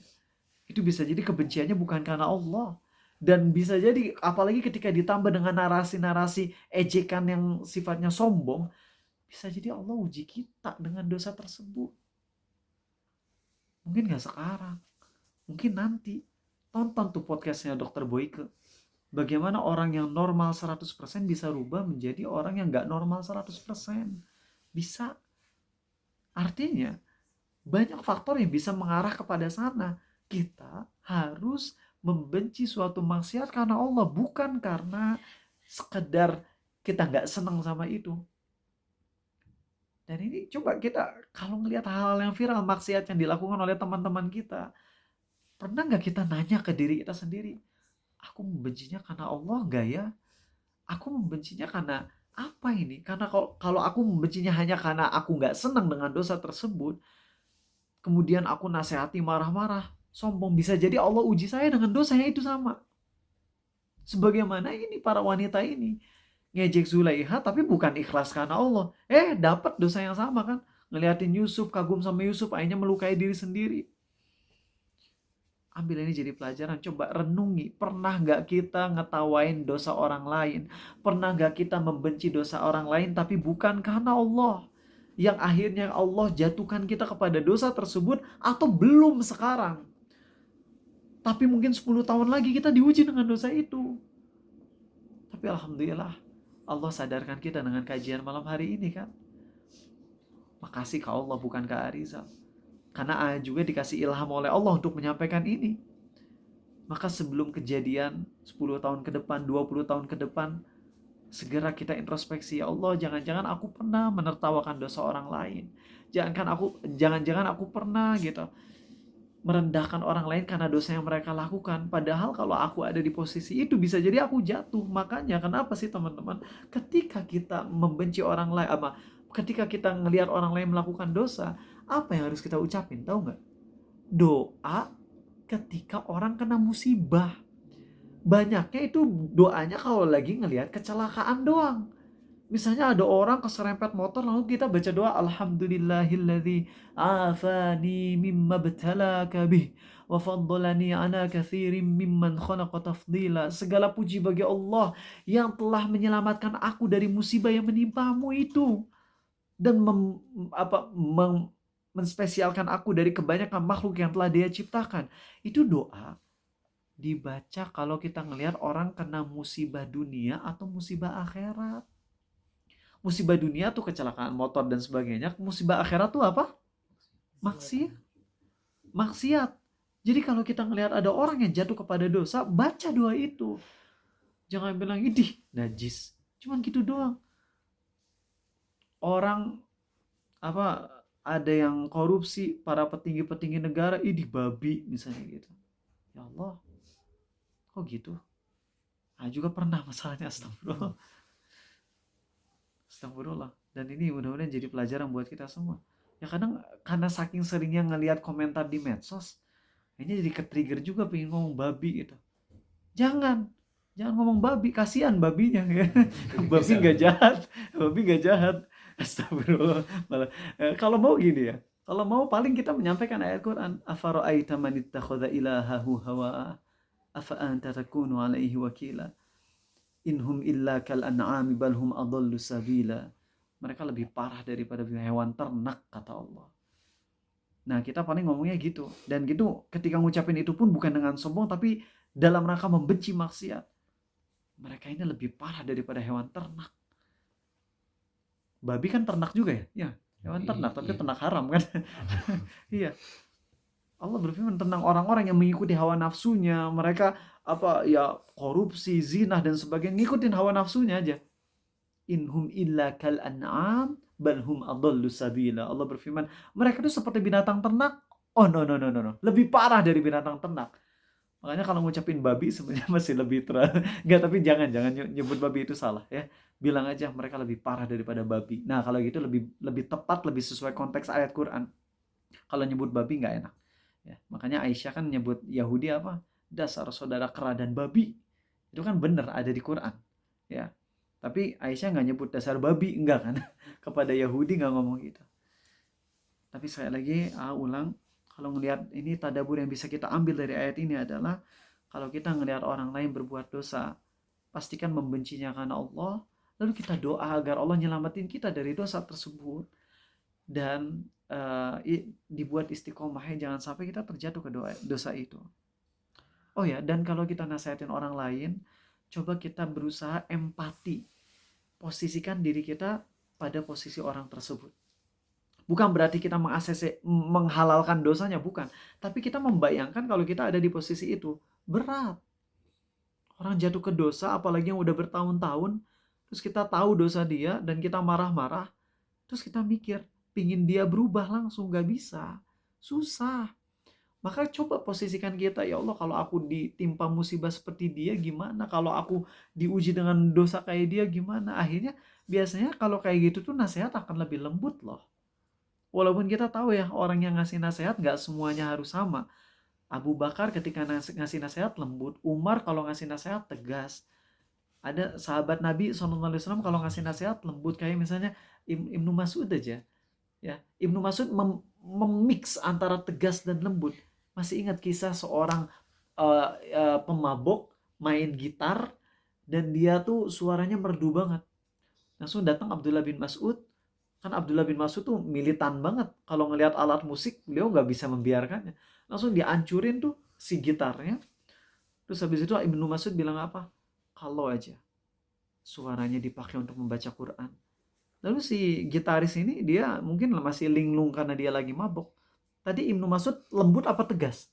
S1: Itu bisa jadi kebenciannya bukan karena Allah, dan bisa jadi apalagi ketika ditambah dengan narasi-narasi ejekan yang sifatnya sombong, bisa jadi Allah uji kita dengan dosa tersebut. Mungkin nggak sekarang, mungkin nanti. Tonton tuh podcastnya Dr. Boyke. Bagaimana orang yang normal 100% bisa rubah menjadi orang yang gak normal 100%. Bisa. Artinya, banyak faktor yang bisa mengarah kepada sana. Kita harus membenci suatu maksiat karena Allah, bukan karena sekedar kita gak senang sama itu. Dan ini coba kita, kalau ngelihat hal-hal yang viral, maksiat yang dilakukan oleh teman-teman kita, pernah gak kita nanya ke diri kita sendiri, aku membencinya karena Allah gak ya? Aku membencinya karena apa ini? Karena kalau aku membencinya hanya karena aku gak senang dengan dosa tersebut, kemudian aku nasihati marah-marah, sombong. Bisa jadi Allah uji saya dengan dosanya itu sama. Sebagaimana ini para wanita ini ngejek Zulaiha tapi bukan ikhlas karena Allah. Dapat dosa yang sama kan. Ngeliatin Yusuf, kagum sama Yusuf, akhirnya melukai diri sendiri. Ambil ini jadi pelajaran, coba renungi. Pernah gak kita ngetawain dosa orang lain? Pernah gak kita membenci dosa orang lain tapi bukan karena Allah? Yang akhirnya Allah jatuhkan kita kepada dosa tersebut, atau belum sekarang, tapi mungkin 10 tahun lagi kita diuji dengan dosa itu. Tapi alhamdulillah Allah sadarkan kita dengan kajian malam hari ini kan. Makasih ke Allah, bukan ke Arizal. Karena A juga dikasih ilham oleh Allah untuk menyampaikan ini. Maka sebelum kejadian 10 tahun ke depan, 20 tahun ke depan, segera kita introspeksi. Ya Allah, jangan-jangan aku pernah menertawakan dosa orang lain. Jangan-jangan aku pernah gitu merendahkan orang lain karena dosa yang mereka lakukan. Padahal kalau aku ada di posisi itu, bisa jadi aku jatuh. Makanya kenapa sih teman-teman, ketika kita membenci orang lain, ketika kita ngelihat orang lain melakukan dosa, apa yang harus kita ucapin? Tahu nggak? Doa ketika orang kena musibah. Banyaknya itu doanya kalau lagi ngelihat kecelakaan doang. Misalnya ada orang keserempet motor, lalu kita baca doa, Alhamdulillahilladzi afani mimma btalaka bih wa faddalani ala katsirin mimman khalaqa tafdila. Segala puji bagi Allah yang telah menyelamatkan aku dari musibah yang menimpamu itu, dan menspesialkan aku dari kebanyakan makhluk yang telah Dia ciptakan. Itu doa dibaca kalau kita ngelihat orang kena musibah dunia atau musibah akhirat. Musibah dunia tuh kecelakaan motor dan sebagainya. Musibah akhirat tuh apa? Maksiat. Jadi kalau kita ngelihat ada orang yang jatuh kepada dosa, baca doa itu. Jangan bilang, idih, najis. Cuman gitu doang. Orang ada yang korupsi, para petinggi-petinggi negara, idih babi misalnya gitu. Ya Allah, kok gitu? Juga pernah masalahnya, astagfirullah. Astagfirullah. Dan ini mudah-mudahan jadi pelajaran buat kita semua. Ya kadang karena saking seringnya ngelihat komentar di medsos, ini jadi ke-trigger juga pengen ngomong babi gitu. Jangan ngomong babi, kasihan babinya ya. Babi nggak jahat. Astagfirullah. Kalau mau gini ya, kalau mau paling kita menyampaikan ayat Quran, afara'aita man ittakhadha ilahahu hawa afa anta takunu alaihi wakila. Inhum illa kal an'ami bal hum adallu sabila. Mereka lebih parah daripada hewan ternak, kata Allah. Nah, kita paling ngomongnya gitu. Dan gitu ketika ngucapin itu pun bukan dengan sombong, tapi dalam rangka membenci maksiat. Mereka ini lebih parah daripada hewan ternak. Babi kan ternak juga ya? Ya, hewan ternak, tapi ternak haram kan? Iya. Allah berfirman tentang orang-orang yang mengikuti hawa nafsunya. Mereka korupsi, zina dan sebagainya, ngikutin hawa nafsunya aja. Inhum illa kal an'am bal hum adallu sabila. Allah berfirman, mereka itu seperti binatang ternak. Oh no. Lebih parah dari binatang ternak. Makanya kalau ngucapin babi sebenarnya masih lebih enggak, tapi jangan nyebut babi itu salah ya. Bilang aja mereka lebih parah daripada babi. Nah, kalau gitu lebih tepat, lebih sesuai konteks ayat Quran. Kalau nyebut babi nggak enak. Ya, makanya Aisyah kan nyebut Yahudi apa? Dasar saudara kera dan babi. Itu kan benar ada di Quran. Ya. Tapi Aisyah nggak nyebut dasar babi, enggak kan? Kepada Yahudi nggak ngomong gitu. Tapi sekali lagi, ulang, kalau ngelihat ini tadabur yang bisa kita ambil dari ayat ini adalah, kalau kita ngelihat orang lain berbuat dosa, pastikan membencinya karena Allah, lalu kita doa agar Allah nyelamatin kita dari dosa tersebut. Dan dibuat istiqomahnya, jangan sampai kita terjatuh ke dosa itu. Oh ya, dan kalau kita nasihatin orang lain, coba kita berusaha empati. Posisikan diri kita pada posisi orang tersebut. Bukan berarti kita menghalalkan dosanya, bukan. Tapi kita membayangkan kalau kita ada di posisi itu. Berat. Orang jatuh ke dosa, apalagi yang udah bertahun-tahun, terus kita tahu dosa dia, dan kita marah-marah, terus kita mikir, pingin dia berubah langsung, gak bisa. Susah. Maka coba posisikan kita, ya Allah, kalau aku ditimpa musibah seperti dia gimana? Kalau aku diuji dengan dosa kayak dia gimana? Akhirnya biasanya kalau kayak gitu tuh nasihat akan lebih lembut loh. Walaupun kita tahu ya orang yang ngasih nasihat nggak semuanya harus sama. Abu Bakar ketika ngasih nasihat lembut, Umar kalau ngasih nasihat tegas. Ada sahabat Nabi SAW kalau ngasih nasihat lembut, kayak misalnya Ibnu Mas'ud aja. Ya, Ibnu Mas'ud memix antara tegas dan lembut. Masih ingat kisah seorang pemabok main gitar dan dia tuh suaranya merdu banget. Langsung datang Abdullah bin Mas'ud. Kan Abdullah bin Mas'ud tuh militan banget. Kalau ngelihat alat musik, beliau nggak bisa membiarkannya. Langsung dihancurin tuh si gitarnya. Terus habis itu Ibnu Mas'ud bilang apa? Kalau aja suaranya dipakai untuk membaca Quran. Lalu si gitaris ini dia mungkin masih linglung karena dia lagi mabok. Tadi Ibnu Mas'ud lembut apa tegas?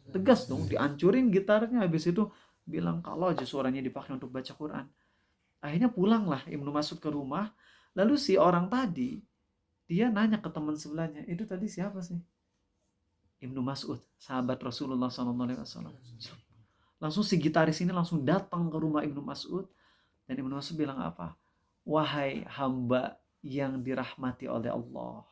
S1: Tegas dong, dihancurin gitarnya. Habis itu bilang kalau aja suaranya dipakai untuk baca Quran. Akhirnya pulanglah Ibnu Mas'ud ke rumah. Lalu si orang tadi, dia nanya ke teman sebelahnya, itu tadi siapa sih? Ibnu Mas'ud, sahabat Rasulullah SAW. Langsung si gitaris ini langsung datang ke rumah Ibnu Mas'ud. Dan Ibnu Mas'ud bilang apa? Wahai hamba yang dirahmati oleh Allah.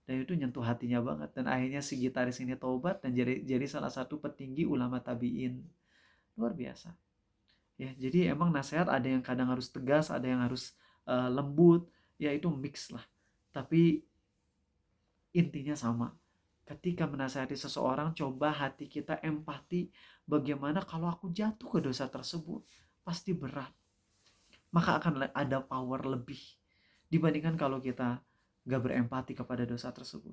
S1: Dan itu nyentuh hatinya banget. Dan akhirnya si gitaris ini taubat dan jadi salah satu petinggi ulama tabi'in. Luar biasa. Ya, jadi emang nasihat ada yang kadang harus tegas, ada yang harus lembut. Ya itu mix lah. Tapi intinya sama. Ketika menasihati seseorang, coba hati kita empati. Bagaimana kalau aku jatuh ke dosa tersebut? Pasti berat. Maka akan ada power lebih dibandingkan kalau kita gak berempati kepada dosa tersebut.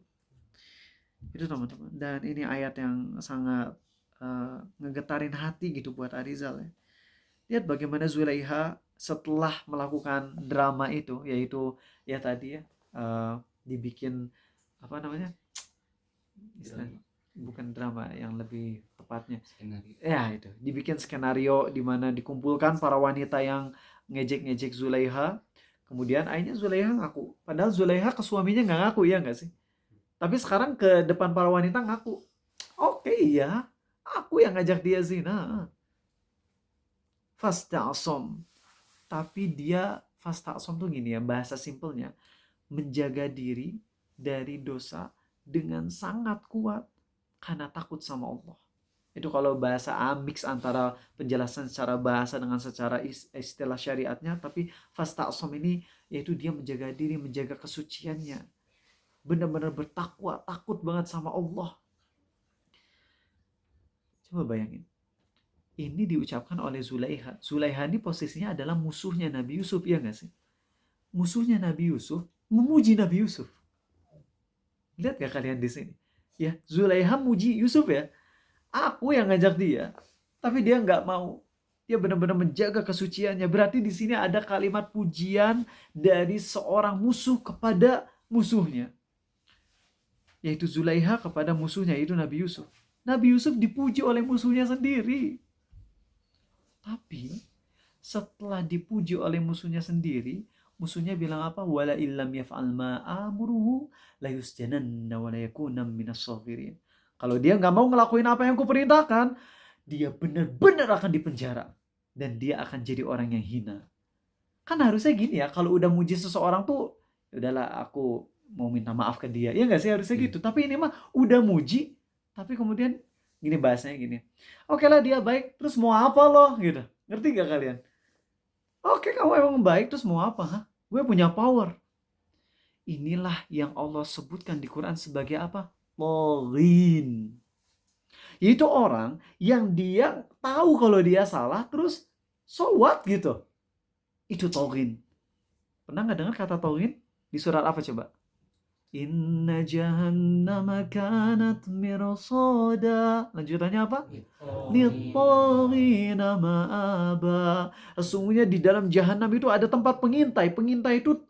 S1: Itu teman-teman. Dan ini ayat yang sangat ngegetarin hati gitu buat Arizal ya. Lihat bagaimana Zulaiha setelah melakukan drama itu, yaitu ya tadi ya dibikin apa namanya, bukan drama yang lebih tepatnya
S2: Skenario.
S1: ya, itu dibikin skenario di mana dikumpulkan para wanita yang ngejek-ngejek Zulaiha. Kemudian akhirnya Zulaiha ngaku, padahal Zulaiha ke suaminya nggak ngaku, ya nggak sih? Tapi sekarang ke depan para wanita ngaku, oke, iya aku yang ngajak dia zina. Fasta'asom. Tapi dia fasta'asom tuh gini ya, bahasa simpelnya, menjaga diri dari dosa dengan sangat kuat karena takut sama Allah. Itu kalau bahasa mix antara penjelasan secara bahasa dengan secara istilah syariatnya. Tapi fasta'asom ini yaitu dia menjaga diri, menjaga kesuciannya, benar-benar bertakwa, takut banget sama Allah. Coba bayangin, ini diucapkan oleh Zulaiha. Zulaiha ini posisinya adalah musuhnya Nabi Yusuf, ya nggak sih? Musuhnya Nabi Yusuf memuji Nabi Yusuf. Lihat gak kalian di sini? Ya, Zulaiha muji Yusuf ya. Aku yang ngajak dia, tapi dia nggak mau. Dia benar-benar menjaga kesuciannya. Berarti di sini ada kalimat pujian dari seorang musuh kepada musuhnya, yaitu Zulaiha kepada musuhnya, yaitu Nabi Yusuf. Nabi Yusuf dipuji oleh musuhnya sendiri. Tapi setelah dipuji oleh musuhnya sendiri, musuhnya bilang apa? Wala illam yaf'al ma amuruhu la yusjananna wa la yakuna minas sagirin. Kalau dia nggak mau ngelakuin apa yang kuperintahkan, dia benar-benar akan dipenjara dan dia akan jadi orang yang hina. Kan harusnya gini ya, kalau udah muji seseorang tuh, ya udahlah aku mau minta maaf ke dia. Ya nggak sih, harusnya gitu. Tapi ini mah udah muji, tapi kemudian gini bahasanya gini. Oke lah dia baik, terus mau apa loh gitu. Ngerti gak kalian? Oke, kamu emang baik, terus mau apa? Hah? Gue punya power. Inilah yang Allah sebutkan di Quran sebagai apa? Taghin. Yaitu orang yang dia tahu kalau dia salah, terus so what gitu. Itu taghin. Pernah gak dengar kata taghin? Di surat apa coba? Inna jahannama kanat mirsada. Lanjutannya apa? Littagina ma'aba. Sesungguhnya di dalam jahanam itu ada tempat pengintai. Pengintai itu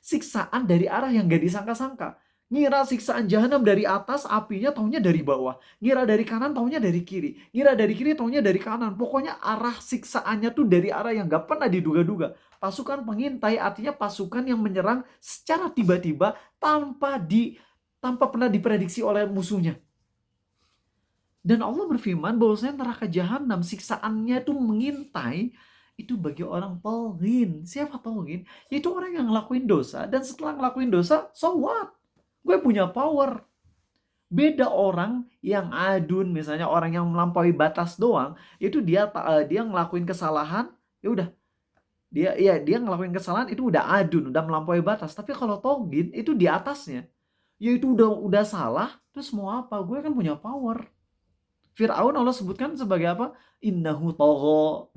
S1: siksaan dari arah yang gak disangka-sangka. Ngira siksaan jahanam dari atas, apinya taunya dari bawah. Ngira dari kanan, taunya dari kiri. Ngira dari kiri, taunya dari kanan. Pokoknya arah siksaannya tuh dari arah yang gak pernah diduga-duga. Pasukan pengintai artinya pasukan yang menyerang secara tiba-tiba tanpa pernah diprediksi oleh musuhnya. Dan Allah berfirman bahwasanya neraka jahanam siksaannya itu mengintai itu bagi orang taghin. Siapa taghin? Yaitu orang yang ngelakuin dosa dan setelah ngelakuin dosa, so what? gue punya power. Beda orang yang adun, misalnya orang yang melampaui batas doang, itu dia ngelakuin kesalahan, ya udah, dia ngelakuin kesalahan itu udah adun, udah melampaui batas. Tapi kalau toghin itu di atasnya, ya itu udah salah, terus mau apa? Gue kan punya power. Fir'aun Allah sebutkan sebagai apa? Innahu tagha.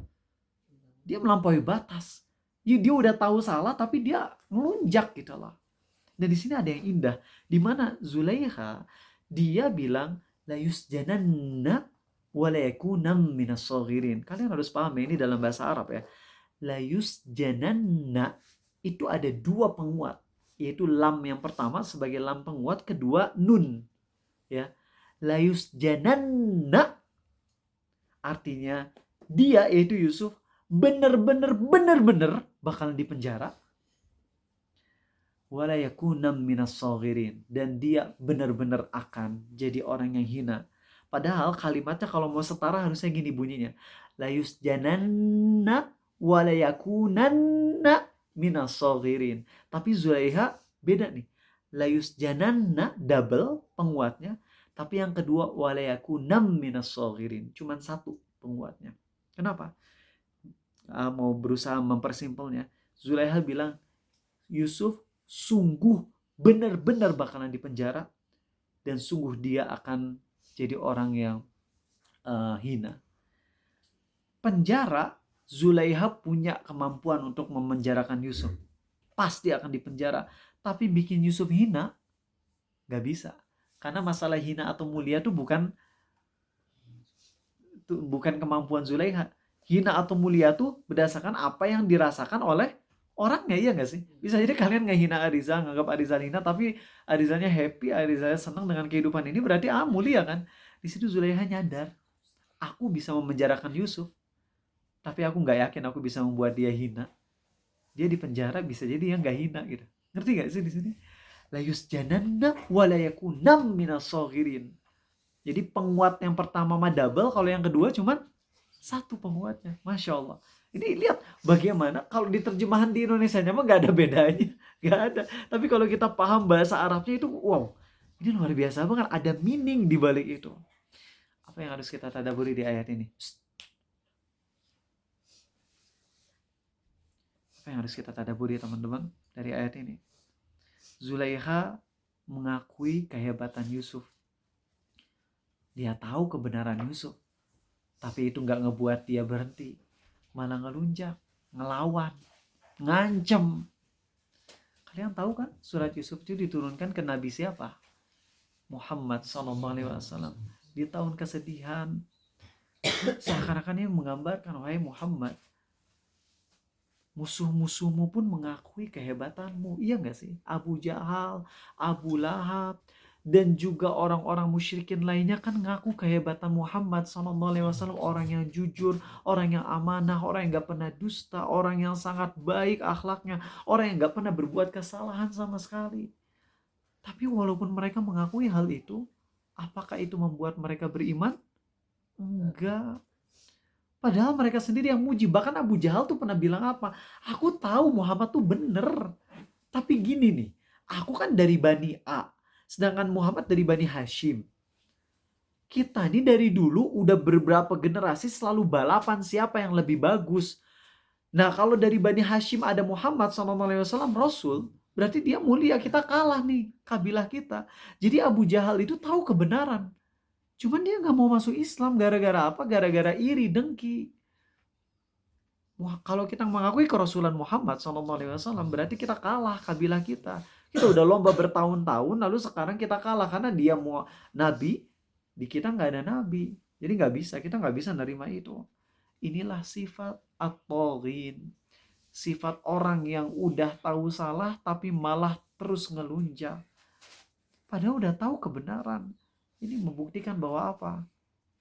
S1: Dia melampaui batas. Ya, dia udah tahu salah tapi dia ngelunjak gitu loh. Dan di sini ada yang indah, di mana Zulaiha dia bilang la yusjananna wa la yakunam minas saghirin. Kalian harus paham ya, ini dalam bahasa Arab ya. La yusjananna itu ada dua penguat, yaitu lam yang pertama sebagai lam penguat, kedua nun ya. La yusjananna artinya dia yaitu Yusuf bener-bener bakalan dipenjara. Wala yakunam minas saghirin, dan dia benar-benar akan jadi orang yang hina. Padahal kalimatnya kalau mau setara harusnya gini bunyinya. La yusjananna wala yakunanna minas saghirin. Tapi Zulaiha beda nih. La yusjananna double penguatnya, tapi yang kedua wala yakunam minas saghirin. Cuman satu penguatnya. Kenapa? Mau berusaha mempersimpelnya. Zulaiha bilang Yusuf sungguh benar-benar bakalan dipenjara, dan sungguh dia akan jadi orang yang hina. Penjara, Zulaiha punya kemampuan untuk memenjarakan Yusuf. Pasti akan dipenjara. Tapi bikin Yusuf hina, gak bisa. Karena masalah hina atau mulia itu bukan kemampuan Zulaiha. Hina atau mulia tuh berdasarkan apa yang dirasakan oleh orangnya, iya gak sih? Bisa jadi kalian ngehina Ariza, nganggap Ariza hina, tapi Arizanya happy, Arizanya senang dengan kehidupan ini, berarti mulia kan? Di situ Zulaiha nyadar, aku bisa memenjarakan Yusuf, tapi aku nggak yakin aku bisa membuat dia hina. Dia di penjara bisa jadi yang nggak hina gitu. Ngerti gak sih di sini? La yusjananna wa la yakunam minas saghirin. Jadi penguat yang pertama mah double, kalau yang kedua cuman satu penguatnya. Masya Allah. Ini lihat bagaimana kalau diterjemahan di Indonesia mah nggak ada bedanya. Nggak ada. Tapi kalau kita paham bahasa Arabnya itu, wow. Ini luar biasa banget. Ada meaning di balik itu. Apa yang harus kita tadaburi di ayat ini? Apa yang harus kita tadaburi teman-teman dari ayat ini? Zulaiha mengakui kehebatan Yusuf. Dia tahu kebenaran Yusuf. Tapi itu nggak ngebuat dia berhenti. Malah ngelunjak, ngelawan, ngancem. Kalian tahu kan surat Yusuf itu diturunkan ke Nabi siapa? Muhammad SAW. Di tahun kesedihan. Seakan-akan dia menggambarkan, wahai Muhammad, musuh-musuhmu pun mengakui kehebatanmu. Iya gak sih? Abu Jahal, Abu Lahab, dan juga orang-orang musyrikin lainnya kan ngaku kehebatan Muhammad SAW, orang yang jujur, orang yang amanah, orang yang gak pernah dusta, orang yang sangat baik akhlaknya, orang yang gak pernah berbuat kesalahan sama sekali. Tapi walaupun mereka mengakui hal itu, apakah itu membuat mereka beriman? Enggak. Padahal mereka sendiri yang muji. Bahkan Abu Jahal tuh pernah bilang apa? Aku tahu Muhammad tuh bener. Tapi gini nih, aku kan dari Bani A, sedangkan Muhammad dari Bani Hashim. Kita nih dari dulu udah beberapa generasi selalu balapan siapa yang lebih bagus. Nah kalau dari Bani Hashim ada Muhammad SAW Rasul, berarti dia mulia, kita kalah nih kabilah kita. Jadi Abu Jahal itu tahu kebenaran. Cuman dia gak mau masuk Islam gara-gara apa? Gara-gara iri, dengki. Wah, kalau kita mengakui kerasulan Muhammad SAW, berarti kita kalah kabilah kita. Kita udah lomba bertahun-tahun, lalu sekarang kita kalah karena dia mau nabi, di kita nggak ada nabi. Jadi nggak bisa, kita nggak bisa nerima itu. Inilah sifat at-taghin. Sifat orang yang udah tahu salah tapi malah terus ngelunjak. Padahal udah tahu kebenaran. Ini membuktikan bahwa apa?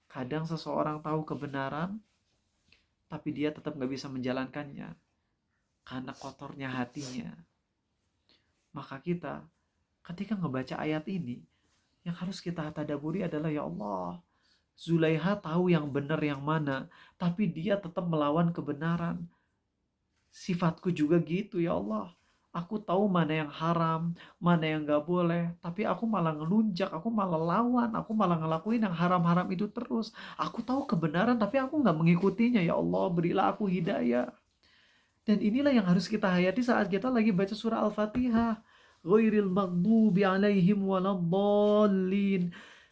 S1: Kadang seseorang tahu kebenaran, tapi dia tetap gak bisa menjalankannya karena kotornya hatinya. Maka kita ketika ngebaca ayat ini, yang harus kita tadaburi adalah, ya Allah, Zulaiha tahu yang benar yang mana, tapi dia tetap melawan kebenaran. Sifatku juga gitu ya Allah. Aku tahu mana yang haram, mana yang gak boleh, tapi aku malah ngelunjak, aku malah lawan, aku malah ngelakuin yang haram-haram itu terus. Aku tahu kebenaran, tapi aku gak mengikutinya. Ya Allah, berilah aku hidayah. Dan inilah yang harus kita hayati saat kita lagi baca surah Al-Fatihah. Ghairil maghdubi alaihim waladdallin.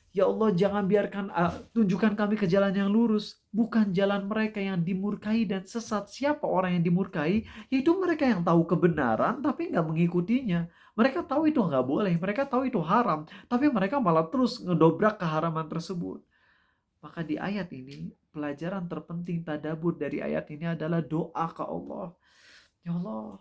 S1: Ya Allah, jangan biarkan tunjukkan kami ke jalan yang lurus, bukan jalan mereka yang dimurkai dan sesat. Siapa orang yang dimurkai? Yaitu mereka yang tahu kebenaran tapi nggak mengikutinya. Mereka tahu itu nggak boleh, mereka tahu itu haram, tapi mereka malah terus ngedobrak keharaman tersebut. Maka di ayat ini, pelajaran terpenting tadabbur dari ayat ini adalah doa ke Allah. Ya Allah,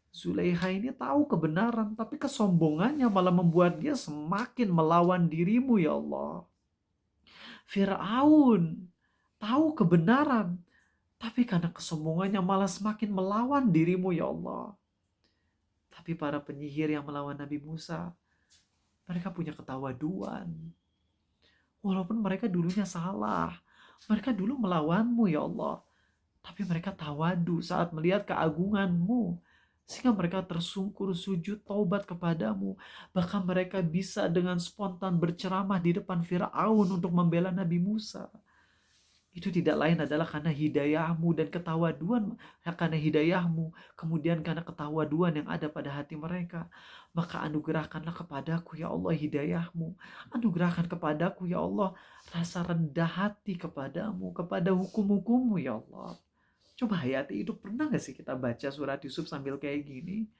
S1: Zulaiha ini tahu kebenaran, tapi kesombongannya malah membuat dia semakin melawan dirimu, ya Allah. Firaun tahu kebenaran, tapi karena kesombongannya malah semakin melawan dirimu, ya Allah. Tapi para penyihir yang melawan Nabi Musa, mereka punya ketawaduan. Walaupun mereka dulunya salah, mereka dulu melawanmu, ya Allah. Tapi mereka tawadu saat melihat keagunganmu. Sehingga mereka tersungkur sujud taubat kepadamu. Bahkan mereka bisa dengan spontan berceramah di depan Fir'aun untuk membela Nabi Musa. Itu tidak lain adalah karena hidayahmu dan ketawaduan. Karena hidayahmu, kemudian karena ketawaduan yang ada pada hati mereka. Maka anugerahkanlah kepadaku ya Allah hidayahmu. Anugerahkan kepadaku ya Allah rasa rendah hati kepadamu, kepada hukum-hukummu ya Allah. Coba hayati itu, pernah gak sih kita baca surat Yusuf sambil kayak gini?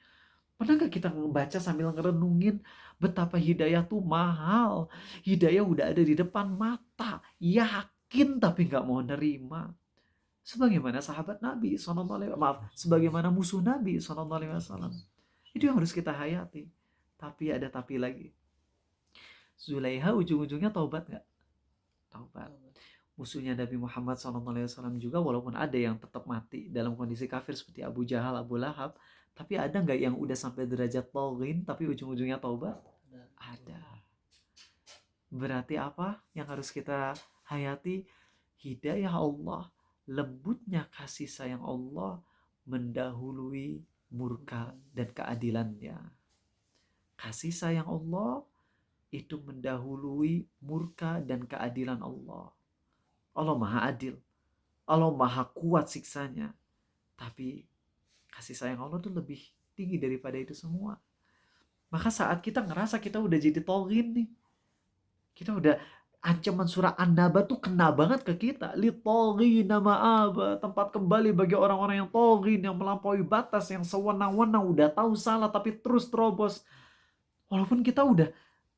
S1: Pernah gak kita membaca sambil ngerenungin betapa hidayah tuh mahal. Hidayah udah ada di depan mata. Yakin tapi gak mau nerima. Sebagaimana sahabat Nabi sebagaimana musuh Nabi SAW. Itu yang harus kita hayati. Tapi ada tapi lagi. Zulaiha ujung-ujungnya taubat gak? Taubat. Musuhnya Nabi Muhammad SAW juga, walaupun ada yang tetap mati dalam kondisi kafir seperti Abu Jahal, Abu Lahab, tapi ada nggak yang udah sampai derajat taghin tapi ujung-ujungnya taubat? Ada. Berarti apa yang harus kita hayati? Hidayah Allah, lembutnya kasih sayang Allah mendahului murka dan keadilannya. Kasih sayang Allah itu mendahului murka dan keadilan Allah. Allah maha adil. Allah maha kuat siksanya. Tapi kasih sayang Allah tuh lebih tinggi daripada itu semua. Maka saat kita ngerasa kita udah jadi taghin nih. Kita udah, ancaman surah An-Naba tuh kena banget ke kita. Litaghina ma'aba. Tempat kembali bagi orang-orang yang taghin, yang melampaui batas, yang sewenang-wenang, udah tahu salah tapi terus terobos. Walaupun kita udah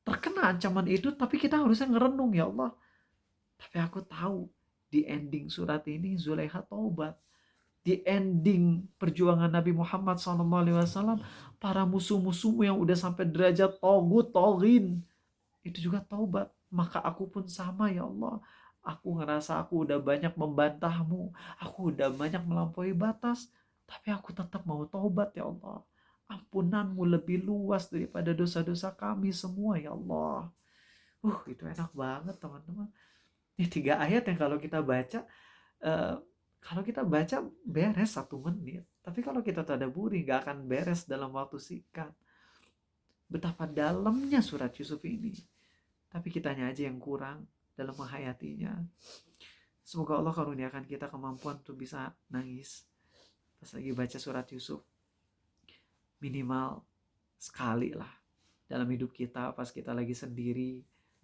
S1: terkena ancaman itu, tapi kita harusnya ngerenung, ya Allah. Tapi aku tahu di ending surat ini Zulaiha taubat. Di ending perjuangan Nabi Muhammad SAW, para musuh-musuhmu yang udah sampai derajat togut, toghin, itu juga taubat. Maka aku pun sama ya Allah. Aku ngerasa aku udah banyak membantahmu. Aku udah banyak melampaui batas. Tapi aku tetap mau taubat ya Allah. Ampunanmu lebih luas daripada dosa-dosa kami semua ya Allah. Itu enak banget teman-teman. Ini 3 ayat yang kalau kita baca, eh, beres 1 menit. Tapi kalau kita tadabburi gak akan beres dalam waktu singkat. Betapa dalamnya surat Yusuf ini. Tapi kitanya aja yang kurang dalam menghayatinya. Semoga Allah karuniakan kita kemampuan untuk bisa nangis pas lagi baca surat Yusuf. Minimal sekali lah dalam hidup kita pas kita lagi sendiri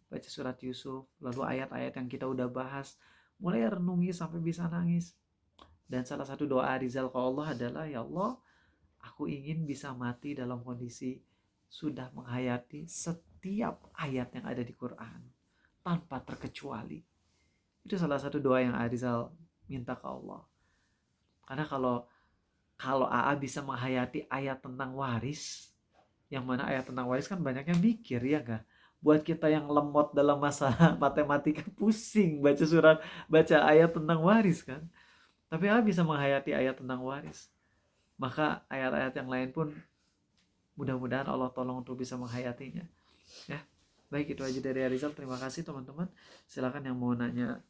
S1: baca surat Yusuf, lalu ayat-ayat yang kita udah bahas, mulai renungi sampai bisa nangis. Dan salah satu doa Rizal ke Allah adalah, ya Allah, aku ingin bisa mati dalam kondisi sudah menghayati setiap ayat yang ada di Quran tanpa terkecuali. Itu salah satu doa yang Rizal minta ke Allah. Karena kalau AA bisa menghayati ayat tentang waris, yang mana ayat tentang waris kan banyak yang mikir, ya gak? Buat kita yang lemot dalam masalah matematika, pusing baca ayat tentang waris kan. Tapi AA bisa menghayati ayat tentang waris. Maka ayat-ayat yang lain pun mudah-mudahan Allah tolong untuk bisa menghayatinya. Ya, baik, itu aja dari Rizal. Terima kasih teman-teman. Silakan yang mau nanya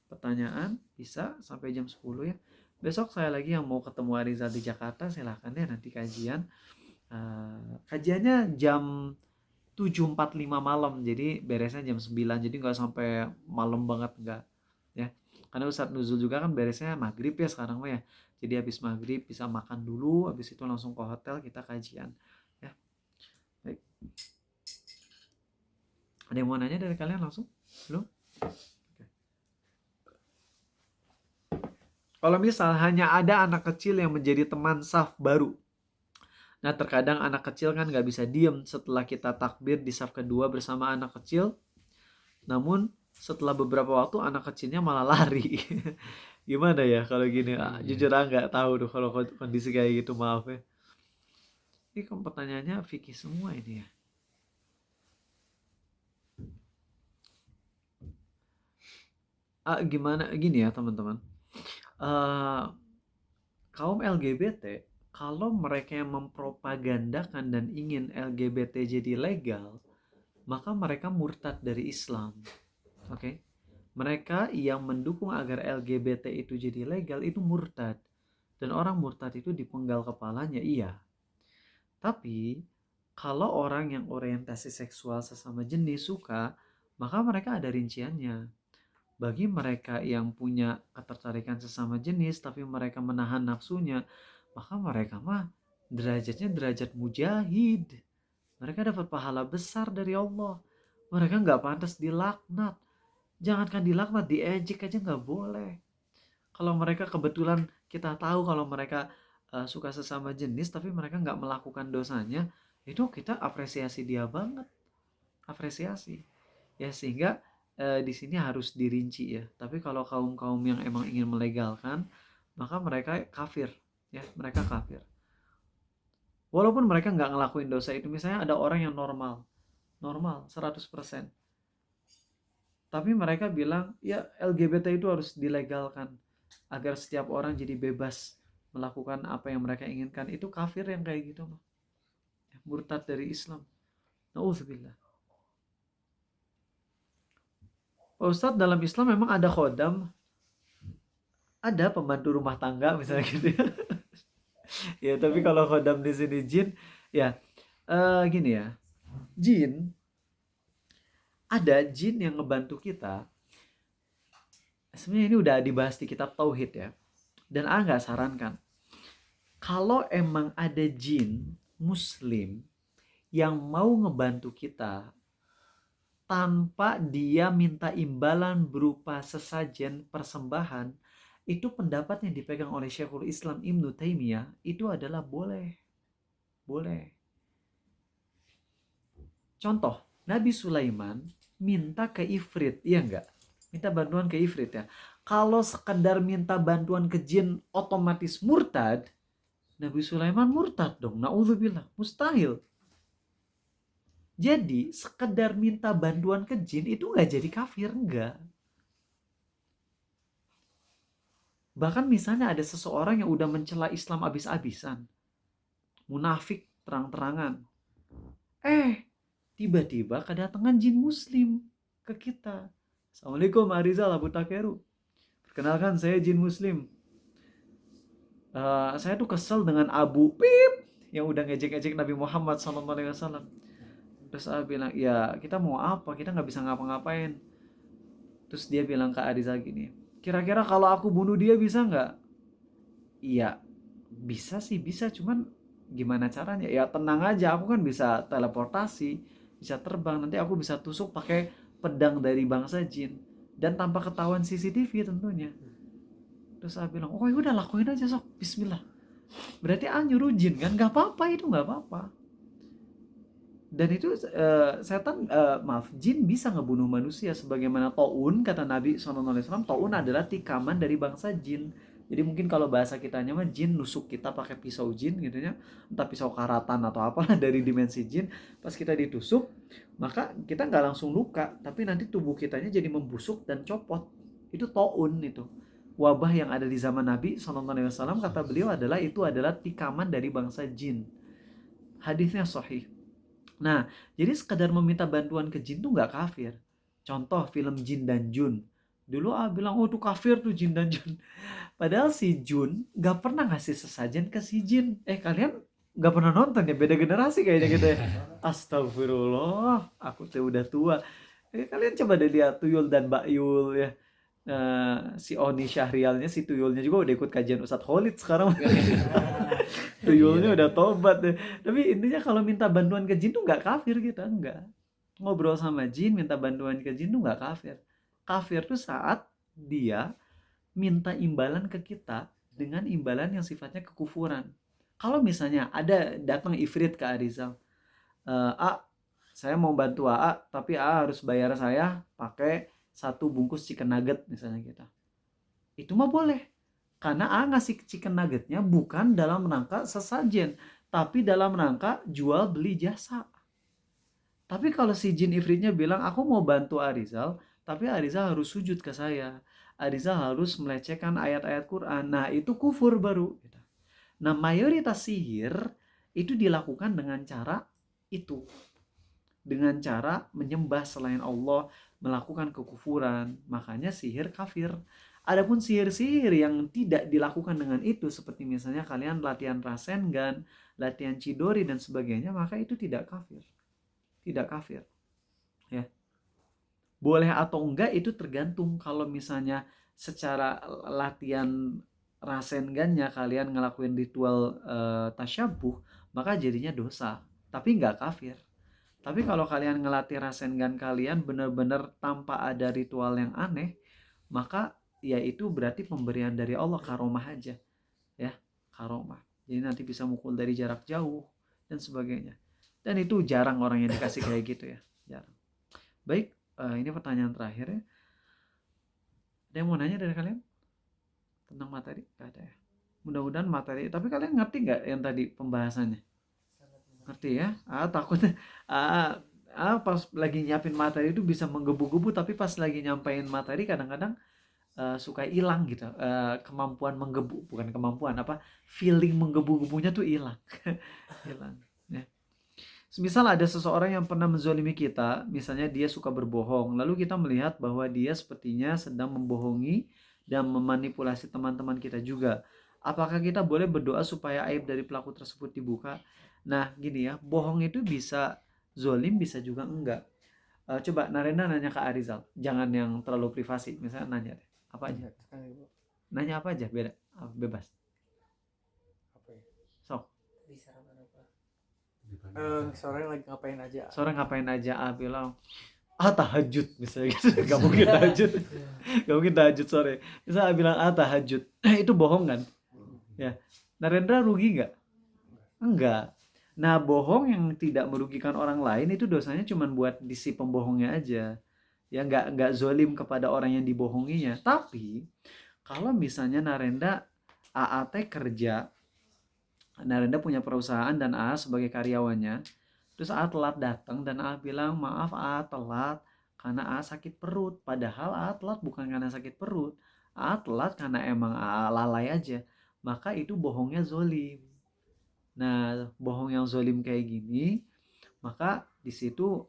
S1: pertanyaan bisa sampai jam 10 ya. Besok saya lagi yang mau ketemu Arizal di Jakarta, silahkan ya nanti kajian. Kajiannya jam 7.45 malam, jadi beresnya jam 9, jadi nggak sampai malam banget, nggak ya. Karena Ustadz Nuzul juga kan beresnya maghrib ya sekarang mah ya. Jadi habis maghrib bisa makan dulu, habis itu langsung ke hotel kita kajian ya. Baik. Ada yang mau nanya dari kalian langsung? Belum? Oke. Kalau misal hanya ada anak kecil yang menjadi teman saf baru. Nah terkadang anak kecil kan nggak bisa diem setelah kita takbir di saf kedua bersama anak kecil. Namun setelah beberapa waktu anak kecilnya malah lari. Gimana ya kalau gini? Jujur nggak tahu tuh kalau kondisi kayak gitu, maaf ya. Ini kan pertanyaannya fikih semua ini ya. Gimana gini ya teman-teman. Kaum LGBT kalau mereka yang mempropagandakan dan ingin LGBT jadi legal, maka mereka murtad dari Islam. Oke. Mereka yang mendukung agar LGBT itu jadi legal itu murtad. Dan orang murtad itu dipenggal kepalanya, iya. Tapi kalau orang yang orientasi seksual sesama jenis suka, maka mereka ada rinciannya. Bagi mereka yang punya ketertarikan sesama jenis tapi mereka menahan nafsunya, maka mereka mah derajatnya derajat mujahid. Mereka dapat pahala besar dari Allah. Mereka nggak pantas dilaknat. Jangankan dilaknat, diejek aja nggak boleh. Kalau mereka kebetulan kita tahu kalau mereka suka sesama jenis tapi mereka nggak melakukan dosanya, itu kita apresiasi dia banget, apresiasi ya. Sehingga di sini harus dirinci ya. Tapi kalau kaum yang emang ingin melegalkan, maka mereka kafir ya, mereka kafir. Walaupun mereka nggak ngelakuin dosa itu, misalnya ada orang yang normal 100%, tapi mereka bilang ya LGBT itu harus dilegalkan agar setiap orang jadi bebas melakukan apa yang mereka inginkan. Itu kafir yang kayak gitu, murtad dari Islam. Nauzubillah. Ustadz, dalam Islam memang ada khodam, ada pembantu rumah tangga misalnya gitu ya. Ya tapi kalau khodam di sini jin, ya gini ya, jin, ada jin yang ngebantu kita. Sebenarnya ini udah dibahas di kitab Tauhid ya. Dan nggak sarankan, kalau emang ada jin muslim yang mau ngebantu kita tanpa dia minta imbalan berupa sesajen persembahan, itu pendapat yang dipegang oleh Syekhul Islam Ibnu Taimiyah itu adalah boleh. Boleh. Contoh, Nabi Sulaiman minta ke Ifrit, iya enggak? Minta bantuan ke Ifrit ya. Kalau sekedar minta bantuan ke jin otomatis murtad, Nabi Sulaiman murtad dong. Na'udzubillah, mustahil. Jadi sekedar minta bantuan ke jin itu nggak jadi kafir, enggak. Bahkan misalnya ada seseorang yang udah mencela Islam abis-abisan, munafik terang-terangan, tiba-tiba kedatangan jin muslim ke kita. Assalamualaikum Arizal Abu Takeru. Perkenalkan saya jin muslim. Saya tuh kesel dengan Abu Pip yang udah ngejek-ngejek Nabi Muhammad SAW. Terus saya bilang, ya kita mau apa? Kita nggak bisa ngapa-ngapain. Terus dia bilang ke Arizal gini, kira-kira kalau aku bunuh dia bisa nggak? Iya, bisa sih bisa, cuman gimana caranya? Ya tenang aja, aku kan bisa teleportasi, bisa terbang, nanti aku bisa tusuk pakai pedang dari bangsa jin dan tanpa ketahuan CCTV tentunya. Terus saya bilang, oh ya udah lakuin aja sok, Bismillah. Berarti nyuruh jin kan? Gak apa-apa, itu gak apa-apa. Dan itu setan, maaf, jin bisa ngebunuh manusia sebagaimana To'un, kata Nabi SAW. To'un adalah tikaman dari bangsa jin. Jadi mungkin kalau bahasa kitanya mah jin nusuk kita pakai pisau jin gitu ya, entah pisau karatan atau apalah dari dimensi jin. Pas kita ditusuk, maka kita nggak langsung luka, tapi nanti tubuh kitanya jadi membusuk dan copot. Itu To'un itu. Wabah yang ada di zaman Nabi SAW, kata beliau adalah itu adalah tikaman dari bangsa jin. Hadisnya sahih. Nah, jadi sekadar meminta bantuan ke jin tuh nggak kafir. Contoh film Jin dan Jun. Dulu A bilang, oh itu kafir tuh jin dan jun. Padahal si Jun gak pernah ngasih sesajen ke si Jin. Kalian gak pernah nonton ya? Beda generasi kayaknya gitu ya. Astagfirullah, aku tuh udah tua. Kalian coba deh lihat Tuyul dan Mbak Yul ya. Si Oni Syahrialnya, si Tuyulnya juga udah ikut kajian Ustadz Khalid sekarang. Tuyulnya udah tobat deh. Tapi intinya kalau minta bantuan ke jin tuh nggak kafir kita, nggak. Ngobrol sama jin, minta bantuan ke jin tuh nggak kafir. Kafir tuh saat dia minta imbalan ke kita dengan imbalan yang sifatnya kekufuran. Kalau misalnya ada datang ifrit ke Arizal, A, saya mau bantu AA, tapi AA harus bayar saya pakai 1 bungkus chicken nugget misalnya kita. Itu mah boleh. Karena A ngasih chicken nuggetnya bukan dalam rangka sesajen, tapi dalam rangka jual beli jasa. Tapi kalau si jin ifritnya bilang, aku mau bantu Arizal, tapi Arizal harus sujud ke saya. Arizal harus melecehkan ayat-ayat Quran. Nah, itu kufur baru. Nah, mayoritas sihir itu dilakukan dengan cara itu. Dengan cara menyembah selain Allah, melakukan kekufuran. Makanya sihir kafir. Adapun sihir-sihir yang tidak dilakukan dengan itu, seperti misalnya kalian latihan Rasengan, latihan Chidori dan sebagainya, maka itu tidak kafir. Tidak kafir. Ya. Boleh atau enggak itu tergantung. Kalau misalnya secara latihan Rasengannya kalian ngelakuin ritual tasyabuh, maka jadinya dosa. Tapi enggak kafir. Tapi kalau kalian ngelatih Rasengan kalian benar-benar tanpa ada ritual yang aneh, maka ya itu berarti pemberian dari Allah, karomah aja. Ya, karomah. Jadi nanti bisa mukul dari jarak jauh dan sebagainya. Dan itu jarang orang yang dikasih kayak gitu ya. Jarang. Baik, ini pertanyaan terakhir ya. Ada yang mau nanya dari kalian tentang materi? Gak ada ya. Mudah-mudahan materi. Tapi kalian ngerti nggak yang tadi pembahasannya? Ngerti ya? Takutnya pas lagi nyiapin materi itu bisa menggebu-gebu, tapi pas lagi nyampein materi kadang-kadang suka hilang gitu. Kemampuan menggebu, bukan kemampuan apa? Feeling menggebu-gebunya tuh hilang. Hilang. Ya. Semisal ada seseorang yang pernah menzolimi kita, misalnya dia suka berbohong, lalu kita melihat bahwa dia sepertinya sedang membohongi dan memanipulasi teman-teman kita juga. Apakah kita boleh berdoa supaya aib dari pelaku tersebut dibuka? Nah, gini ya, bohong itu bisa zolim, bisa juga enggak. Coba Narenda nanya ke Arizal, jangan yang terlalu privasi, misalnya nanya deh, apa aja? Nanya apa aja, bebas.
S3: Apa ya?
S1: Sok.
S3: Sore lagi ngapain aja?
S1: Sore ngapain aja? Bilang tahajud misalnya gitu. Gak mungkin tahajud. Gak mungkin tahajud sore. Misalnya bilang tahajud. Itu bohong kan? Ya. Narendra rugi nggak? Enggak. Nah, bohong yang tidak merugikan orang lain itu dosanya cuma buat di si pembohongnya aja. Ya nggak zolim kepada orang yang dibohonginya. Tapi kalau misalnya Narendra AAT kerja, Narendra punya perusahaan dan AA sebagai karyawannya, terus AA telat datang dan AA bilang, maaf AA telat karena AA sakit perut. Padahal AA telat bukan karena sakit perut. AA telat karena emang AA lalai aja. Maka itu bohongnya zolim. Nah, bohong yang zolim kayak gini, maka di situ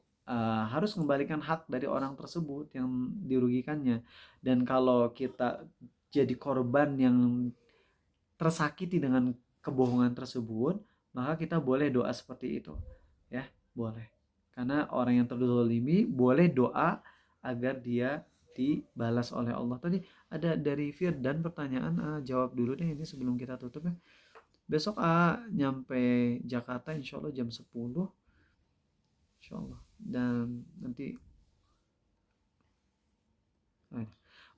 S1: harus mengembalikan hak dari orang tersebut yang dirugikannya. Dan kalau kita jadi korban yang tersakiti dengan kebohongan tersebut, maka kita boleh doa seperti itu. Ya, boleh. Karena orang yang terzolimi boleh doa agar dia dibalas oleh Allah. Tadi ada dari Firdan pertanyaan, jawab dulu deh ini sebelum kita tutup ya. Besok nyampe Jakarta insya Allah jam 10 insya Allah. Dan nanti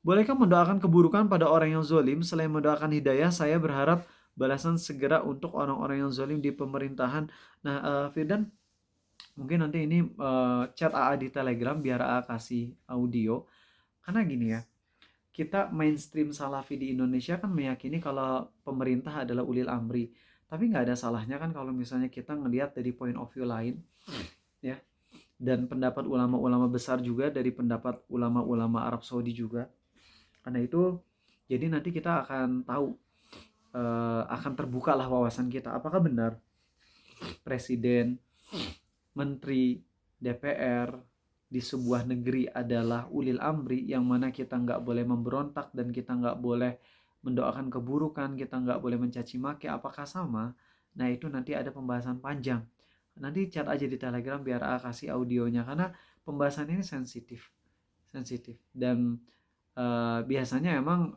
S1: bolehkah mendoakan keburukan pada orang yang zolim? Selain mendoakan hidayah, saya berharap balasan segera untuk orang-orang yang zolim di pemerintahan. Nah, Firdan, mungkin nanti ini chat AA di Telegram biar AA kasih audio. Karena gini ya, kita mainstream salafi di Indonesia kan meyakini kalau pemerintah adalah ulil amri. Tapi nggak ada salahnya kan kalau misalnya kita ngelihat dari point of view lain, ya. Dan pendapat ulama-ulama besar juga dari pendapat ulama-ulama Arab Saudi juga. Karena itu, jadi nanti kita akan tahu, akan terbukalah wawasan kita. Apakah benar presiden, menteri, DPR, di sebuah negeri adalah ulil amri, yang mana kita nggak boleh memberontak dan kita nggak boleh mendoakan keburukan, kita nggak boleh mencaci maki, apakah sama? Nah itu nanti ada pembahasan panjang. Nanti chat aja di Telegram biar A kasih audionya, karena pembahasan ini sensitif, dan biasanya emang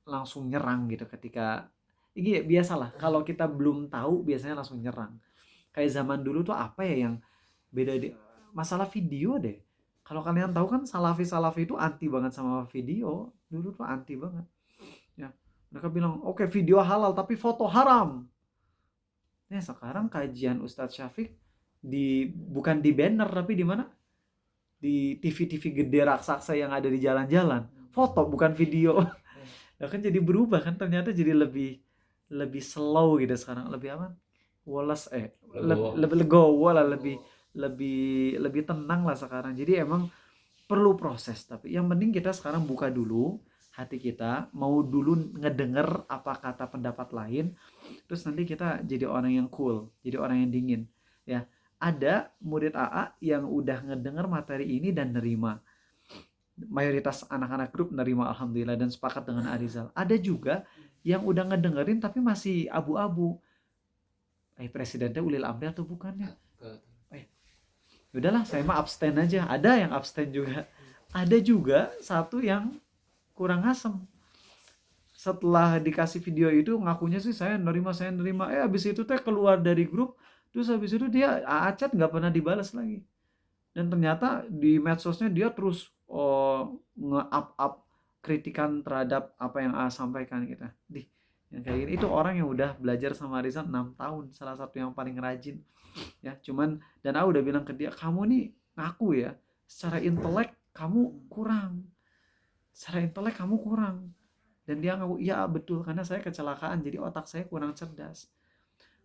S1: langsung nyerang gitu ketika ini. Biasalah kalau kita belum tahu biasanya langsung nyerang. Kayak zaman dulu tuh apa ya yang beda di masalah video deh. Kalau kalian tahu kan Salafi itu anti banget sama video. Dulu tuh anti banget. Ya, mereka bilang oke, video halal tapi foto haram. Ya sekarang kajian Ustadz Syafiq bukan di banner tapi di mana? Di TV-TV gede raksasa yang ada di jalan-jalan. Foto bukan video. Nah kan jadi berubah kan, ternyata jadi lebih slow gitu sekarang, lebih apa? Woles lebih legowo lah, lebih tenang lah sekarang. Jadi emang perlu proses, tapi yang penting kita sekarang buka dulu hati kita, mau dulu ngedenger apa kata pendapat lain, terus nanti kita jadi orang yang cool, jadi orang yang dingin ya. Ada murid AA yang udah ngedenger materi ini dan nerima, mayoritas anak-anak grup nerima alhamdulillah dan sepakat dengan Arizal. Ada juga yang udah ngedengerin tapi masih abu-abu, presidennya ulil amri atau bukan ya? Udahlah saya mah abstain aja. Ada yang abstain juga. Ada juga satu yang kurang asem. Setelah dikasih video itu ngakunya sih saya nerima. Habis itu teh keluar dari grup. Terus habis itu dia chat nggak pernah dibalas lagi. Dan ternyata di medsosnya dia terus nge-up kritikan terhadap apa yang A sampaikan kita. Yang kayak gini itu orang yang udah belajar sama Rizal 6 tahun, salah satu yang paling rajin. Ya, cuman dan aku udah bilang ke dia, kamu nih ngaku ya, secara intelek kamu kurang. Dan dia ngaku, iya betul, karena saya kecelakaan, jadi otak saya kurang cerdas.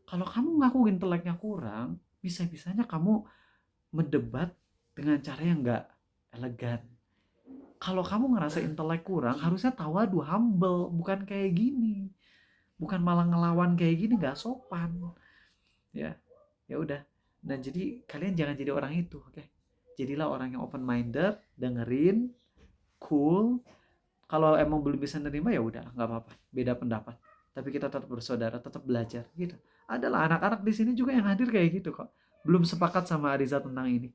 S1: Kalau kamu ngaku inteleknya kurang, bisa-bisanya kamu mendebat dengan cara yang gak elegan. Kalau kamu ngerasa intelek kurang, harusnya tawadu, humble, bukan kayak gini. Bukan malah ngelawan kayak gini, gak sopan. Ya udah. Nah jadi kalian jangan jadi orang itu, oke? Jadilah orang yang open minded, dengerin, cool. Kalau emang belum bisa nerima ya udah, nggak apa-apa, beda pendapat. Tapi kita tetap bersaudara, tetap belajar, gitu. Adalah anak-anak di sini juga yang hadir kayak gitu kok. Belum sepakat sama Ariza tentang ini,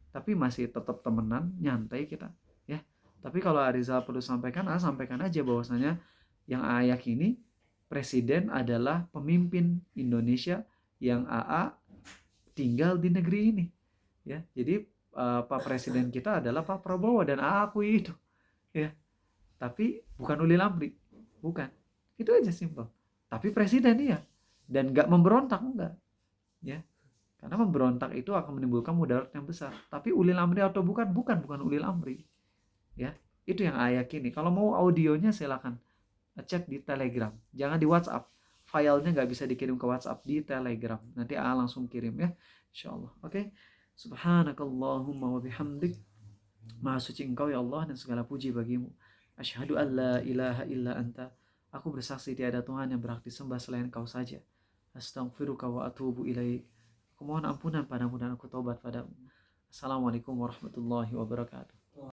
S1: tapi masih tetap temenan, nyantai kita, ya. Tapi kalau Ariza perlu sampaikan, sampaikan aja bahwasanya yang yakini presiden adalah pemimpin Indonesia yang tinggal di negeri ini, ya. Jadi Pak Presiden kita adalah Pak Prabowo dan akui itu, ya. Tapi bukan ulil amri, bukan. Itu aja simpel. Tapi presiden iya, dan nggak memberontak, enggak, ya. Karena memberontak itu akan menimbulkan mudarat yang besar. Tapi ulil amri atau bukan ulil amri, ya. Itu yang yakini. Kalau mau audionya silakan chat di Telegram, jangan di WhatsApp. Filenya nggak bisa dikirim ke WhatsApp, di Telegram. Nanti langsung kirim ya, insyaallah. Oke. Subhanakallahumma wa bihamdik. Maha suci Engkau ya Allah dan segala puji bagimu. Asyhadu an la ilaha illa anta. Aku bersaksi tiada Tuhan yang berhak disembah selain Kau saja. Astaghfiruka wa atubu ilaik. Aku mohon ampunan padamu dan aku taubat padamu. Assalamualaikum warahmatullahi wabarakatuh.